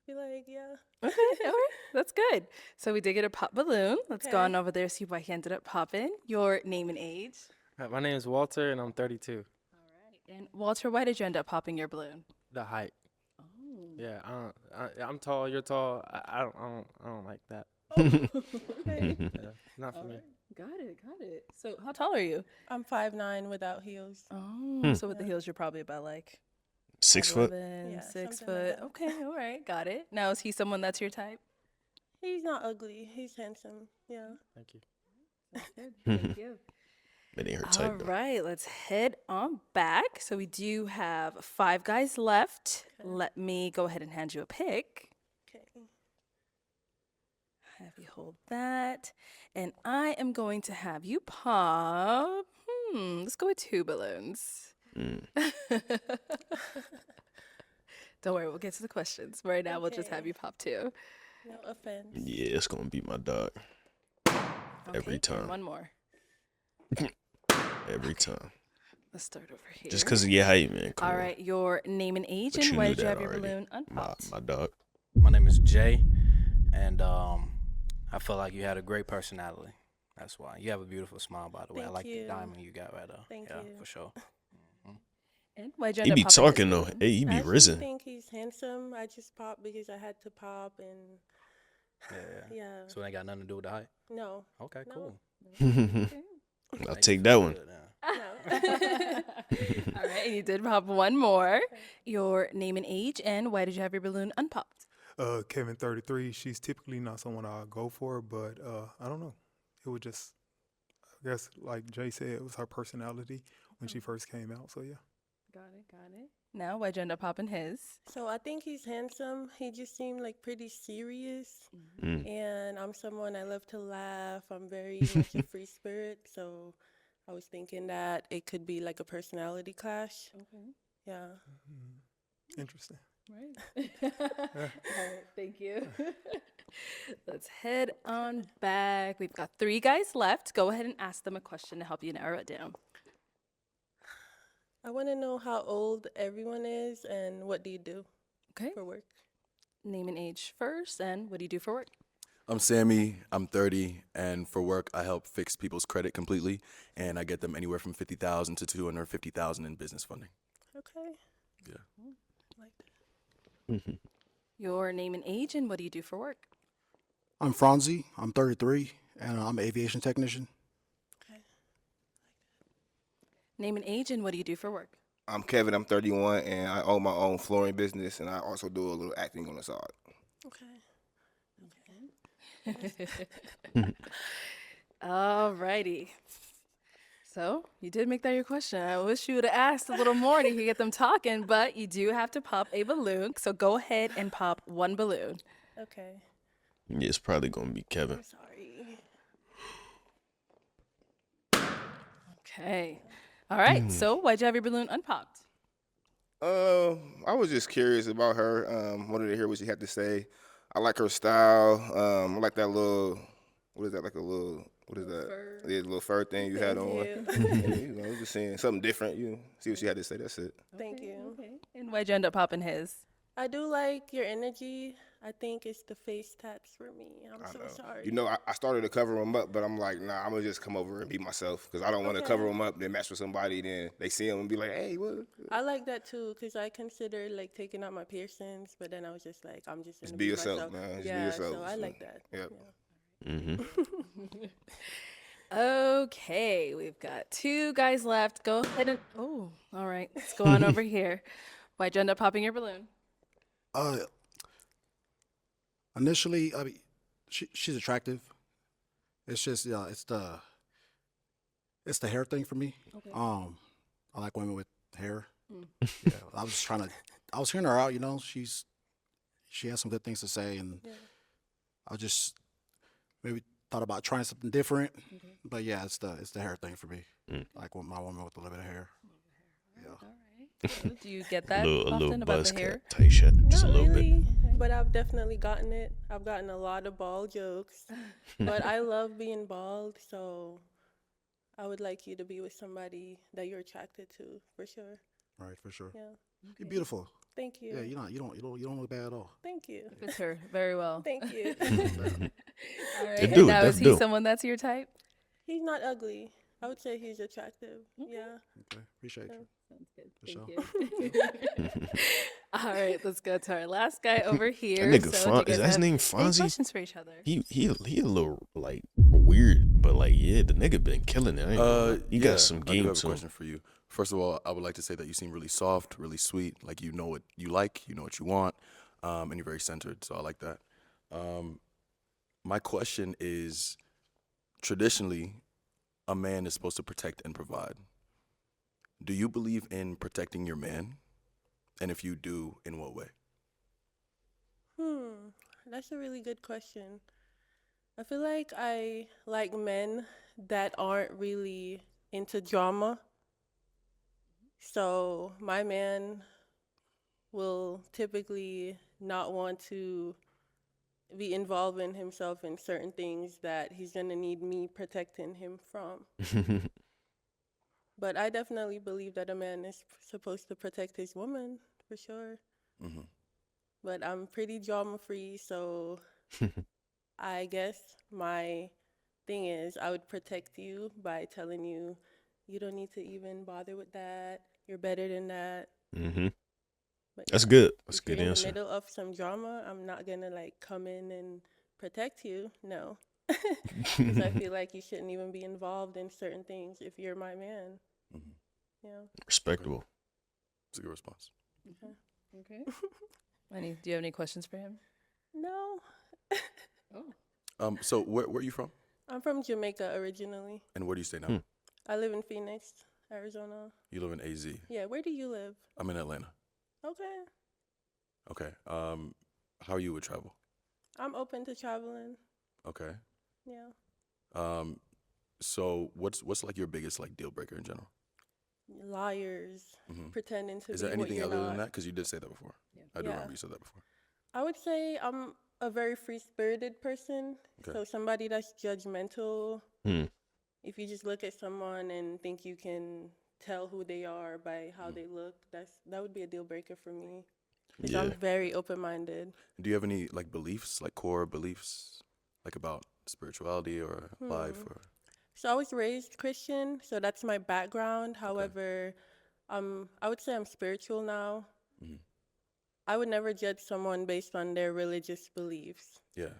Be like, yeah. Okay, all right. That's good. So we did get a pop balloon. Let's go Okay. on over there, see why he ended up popping. Your name and age. My name is Walter, and I'm 32. And Walter, why did you end up popping your balloon? The height. Yeah, I'm tall. You're tall. I don't like that. Okay. Yeah, not for me. Got it, got it. So how tall are you? I'm 5'9" without heels. Oh, so with the heels, you're probably about like 6 foot. 11, Yeah, 6 something like foot. that. Okay, all right, got it. Now, is he someone that's your type? He's not ugly. He's handsome. Yeah. Thank you. Thank you. That ain't her All type though. right, let's head on back. So we do have 5 guys left. Let me go ahead and hand you a pick. Okay. Have you hold that. And I am going to have you pop. Let's go with 2 balloons. Don't worry, we'll get to the questions. Right now, we'll just have Okay. you pop 2. No offense. Yeah, it's gonna be my dog. Every Okay, and time. one more. Every time. Let's start over here. Just because of your height, man. Come All on. right, your name and age, But and you why knew did you that have your already. balloon unpopped? My dog. My name is Jay, and I feel like you had a great personality. That's why. You have a beautiful smile, by the way. I Thank like you. the diamond you got right there. Thank yeah, you. for sure. And why'd you He end be up popping his talking though. balloon? Hey, he I be actually risen. think he's handsome. I just popped because I had to pop, and Yeah. yeah. So it ain't got nothing to do with the height? No. Okay, No. cool. I'll Make take you that feel one. good, yeah. All right, and you did pop one more. Your name and age, and why did you have your balloon unpopped? Kevin, 33. She's typically not someone I go for, but I don't know. It was just, I guess, like Jay said, it was her personality when she first came out. So yeah. Got it, got it. Now, why'd you end up popping his? So I think he's handsome. He just seemed like pretty serious. Mm. And I'm someone I love to laugh. I'm very much a free spirit. So I was thinking that it could be like a personality clash. Okay. Yeah. Interesting. Right. All right, thank you. Let's head on back. We've got 3 guys left. Go ahead and ask them a question to help you narrow it down. I want to know how old everyone is and what do you do Okay. for work? Name and age first, and what do you do for work? I'm Sammy. I'm 30, and for work, I help fix people's credit completely, and I get them anywhere from $50,000 to $250,000 in business funding. Okay. Yeah. Like that. Your name and age, and what do you do for work? I'm Franzi. I'm 33, and I'm an aviation technician. Name and age, and what do you do for work? I'm Kevin. I'm 31, and I own my own flooring business, and I also do a little acting on the side. Okay. All righty. So you did make that your question. I wish you would have asked a little more to get them talking, but you do have to pop a balloon. So go ahead and pop 1 balloon. Okay. Yeah, it's probably gonna be Kevin. I'm sorry. Okay. All right. So why'd you have your balloon unpopped? I was just curious about her. Wanted to hear what she had to say. I like her style. I like that little, what is that? Like a little, what is that? Fur. Yeah, the little fur thing you had on. you. Just saying something different. See what she had to say. That's it. Thank you. Okay. And why'd you end up popping his? I do like your energy. I think it's the face tats for me. I'm I so know. sorry. I started to cover them up, but I'm like, nah, I'm gonna just come over and be myself because I don't want to cover them up, then match with somebody, then they see them and be like, hey, what? I like that too because I considered like taking out my piercings, but then I was just like, I'm just gonna Just be yourself, myself. man. Just be Yeah, yourself. so I like that. Yep. Mm-hmm. Okay, we've got 2 guys left. Go ahead and all right. Let's go on over here. Why'd you end up popping your balloon? Initially, I mean, she's attractive. It's just, it's the hair thing for me. Okay. I like women with hair. Yeah, I was hearing her out. She has some good things to say, and I just maybe thought about trying something different. Okay. But yeah, it's the hair thing for me. Mm. Like with my woman with a little bit of hair. Yeah. All right. Do you get A that little often about buzz the hair? cut, tight shit, just a Not little bit. really, but I've definitely gotten it. I've gotten a lot of bald jokes, but I love being bald, so I would like you to be with somebody that you're attracted to, for sure. Right, for sure. Yeah. You're beautiful. Thank you. Yeah, you don't look bad at all. Thank you. Fits her very well. Thank you. All right. It And do, now it is def he do. someone that's your type? He's not ugly. I would say he's attractive. Yeah. Okay, appreciate you. Sounds good. For Thank sure. you. All right, let's go to our last guy over here. That nigga So, do you guys is that his have name any Fonzie? questions for each other? He a little like weird, but like yeah, the nigga been killing it. I ain't gonna lie. He got some I do game have a to him. question for you. First of all, I would like to say that you seem really soft, really sweet. Like you know what you like, you know what you want, and you're very centered. So I like that. My question is, traditionally, a man is supposed to protect and provide. Do you believe in protecting your man? And if you do, in what way? That's a really good question. I feel like I like men that aren't really into drama. So my man will typically not want to be involving himself in certain things that he's gonna need me protecting him from. But I definitely believe that a man is supposed to protect his woman, for sure. Mm-hmm. But I'm pretty drama free, so I guess my thing is I would protect you by telling you you don't need to even bother with that. You're better than that. Mm-hmm. But That's yeah, good. That's a if you're good in answer. the middle of some drama, I'm not gonna like come in and protect you. No. Because I feel like you shouldn't even be involved in certain things if you're my man. Mm-hmm. Yeah. Respectable. That's a good response. Okay. Do you have any questions for him? No. So where are you from? I'm from Jamaica originally. And where do you stay now? I live in Phoenix, Arizona. You live in AZ. Yeah, where do you live? I'm in Atlanta. Okay. Okay. How are you with travel? I'm open to traveling. Okay. Yeah. So what's like your biggest like deal breaker in general? Liars, pretending to Is be there what anything you're other not. than that? Because you did say that before. I do remember you said that before. I would say I'm a very free-spirited person. Okay. So somebody that's judgmental, Hmm. if you just look at someone and think you can tell who they are by how they look, that would be a deal breaker for me. Because I'm very open-minded. Do you have any like beliefs, like core beliefs, like about spirituality or life or? So I was raised Christian, so that's my background. However, I would say I'm spiritual now. I would never judge someone based on their religious beliefs. Yeah.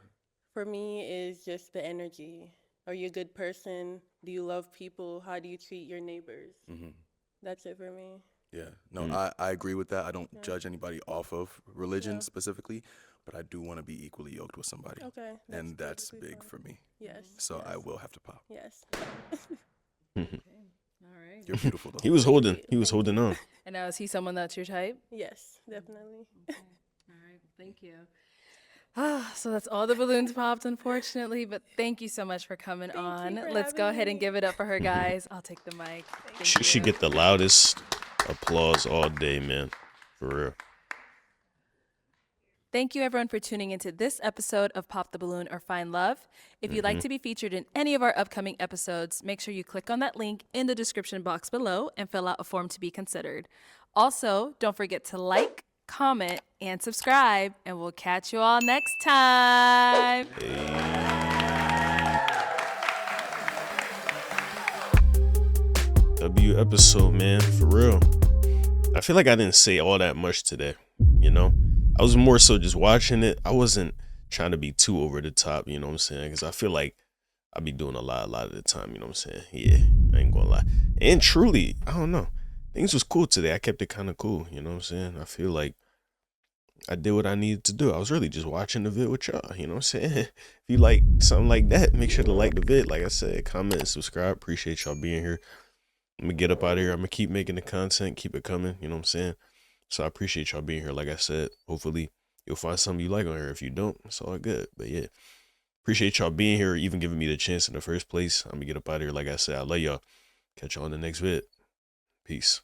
For me, it's just the energy. Are you a good person? Do you love people? How do you treat your neighbors? That's it for me. Yeah. No, I agree with that. I don't judge anybody off of religion specifically, but I do want to be equally yoked with somebody. Okay. And that's perfectly big fine. for me. Yes. So yes. I will have to pop. Yes. All right. You're beautiful though. He was holding on. And now is he someone that's your type? Yes, definitely. All right. Thank you. So that's all the balloons popped, unfortunately. But thank you so much for coming on. for Let's go having ahead and me. give it up for her, guys. I'll take the mic. Thank She should you. get the loudest applause all day, man. For real. Thank you, everyone, for tuning into this episode of Pop the Balloon or Find Love. If you'd like to be featured in any of our upcoming episodes, make sure you click on that link in the description box below and fill out a form to be considered. Also, don't forget to like, comment, and subscribe, and we'll catch you all next time. W episode, man, for real. I feel like I didn't say all that much today, you know? I was more so just watching it. I wasn't trying to be too over the top, you know what I'm saying? Because I feel like I be doing a lot of the time, you know what I'm saying? Yeah, I ain't gonna lie. And truly, I don't know. Things was cool today. I kept it kind of cool, you know what I'm saying? I feel like I did what I needed to do. I was really just watching the vid with y'all, you know what I'm saying? If you like something like that, make sure to like the vid. Like I said, comment and subscribe. Appreciate y'all being here. I'm gonna get up out of here. I'm gonna keep making the content, keep it coming, you know what I'm saying? So I appreciate y'all being here. Like I said, hopefully you'll find something you like on here. If you don't, it's all good. But yeah, appreciate y'all being here, even giving me the chance in the first place. I'm gonna get up out of here. Like I said, I love y'all. Catch y'all on the next vid. Peace.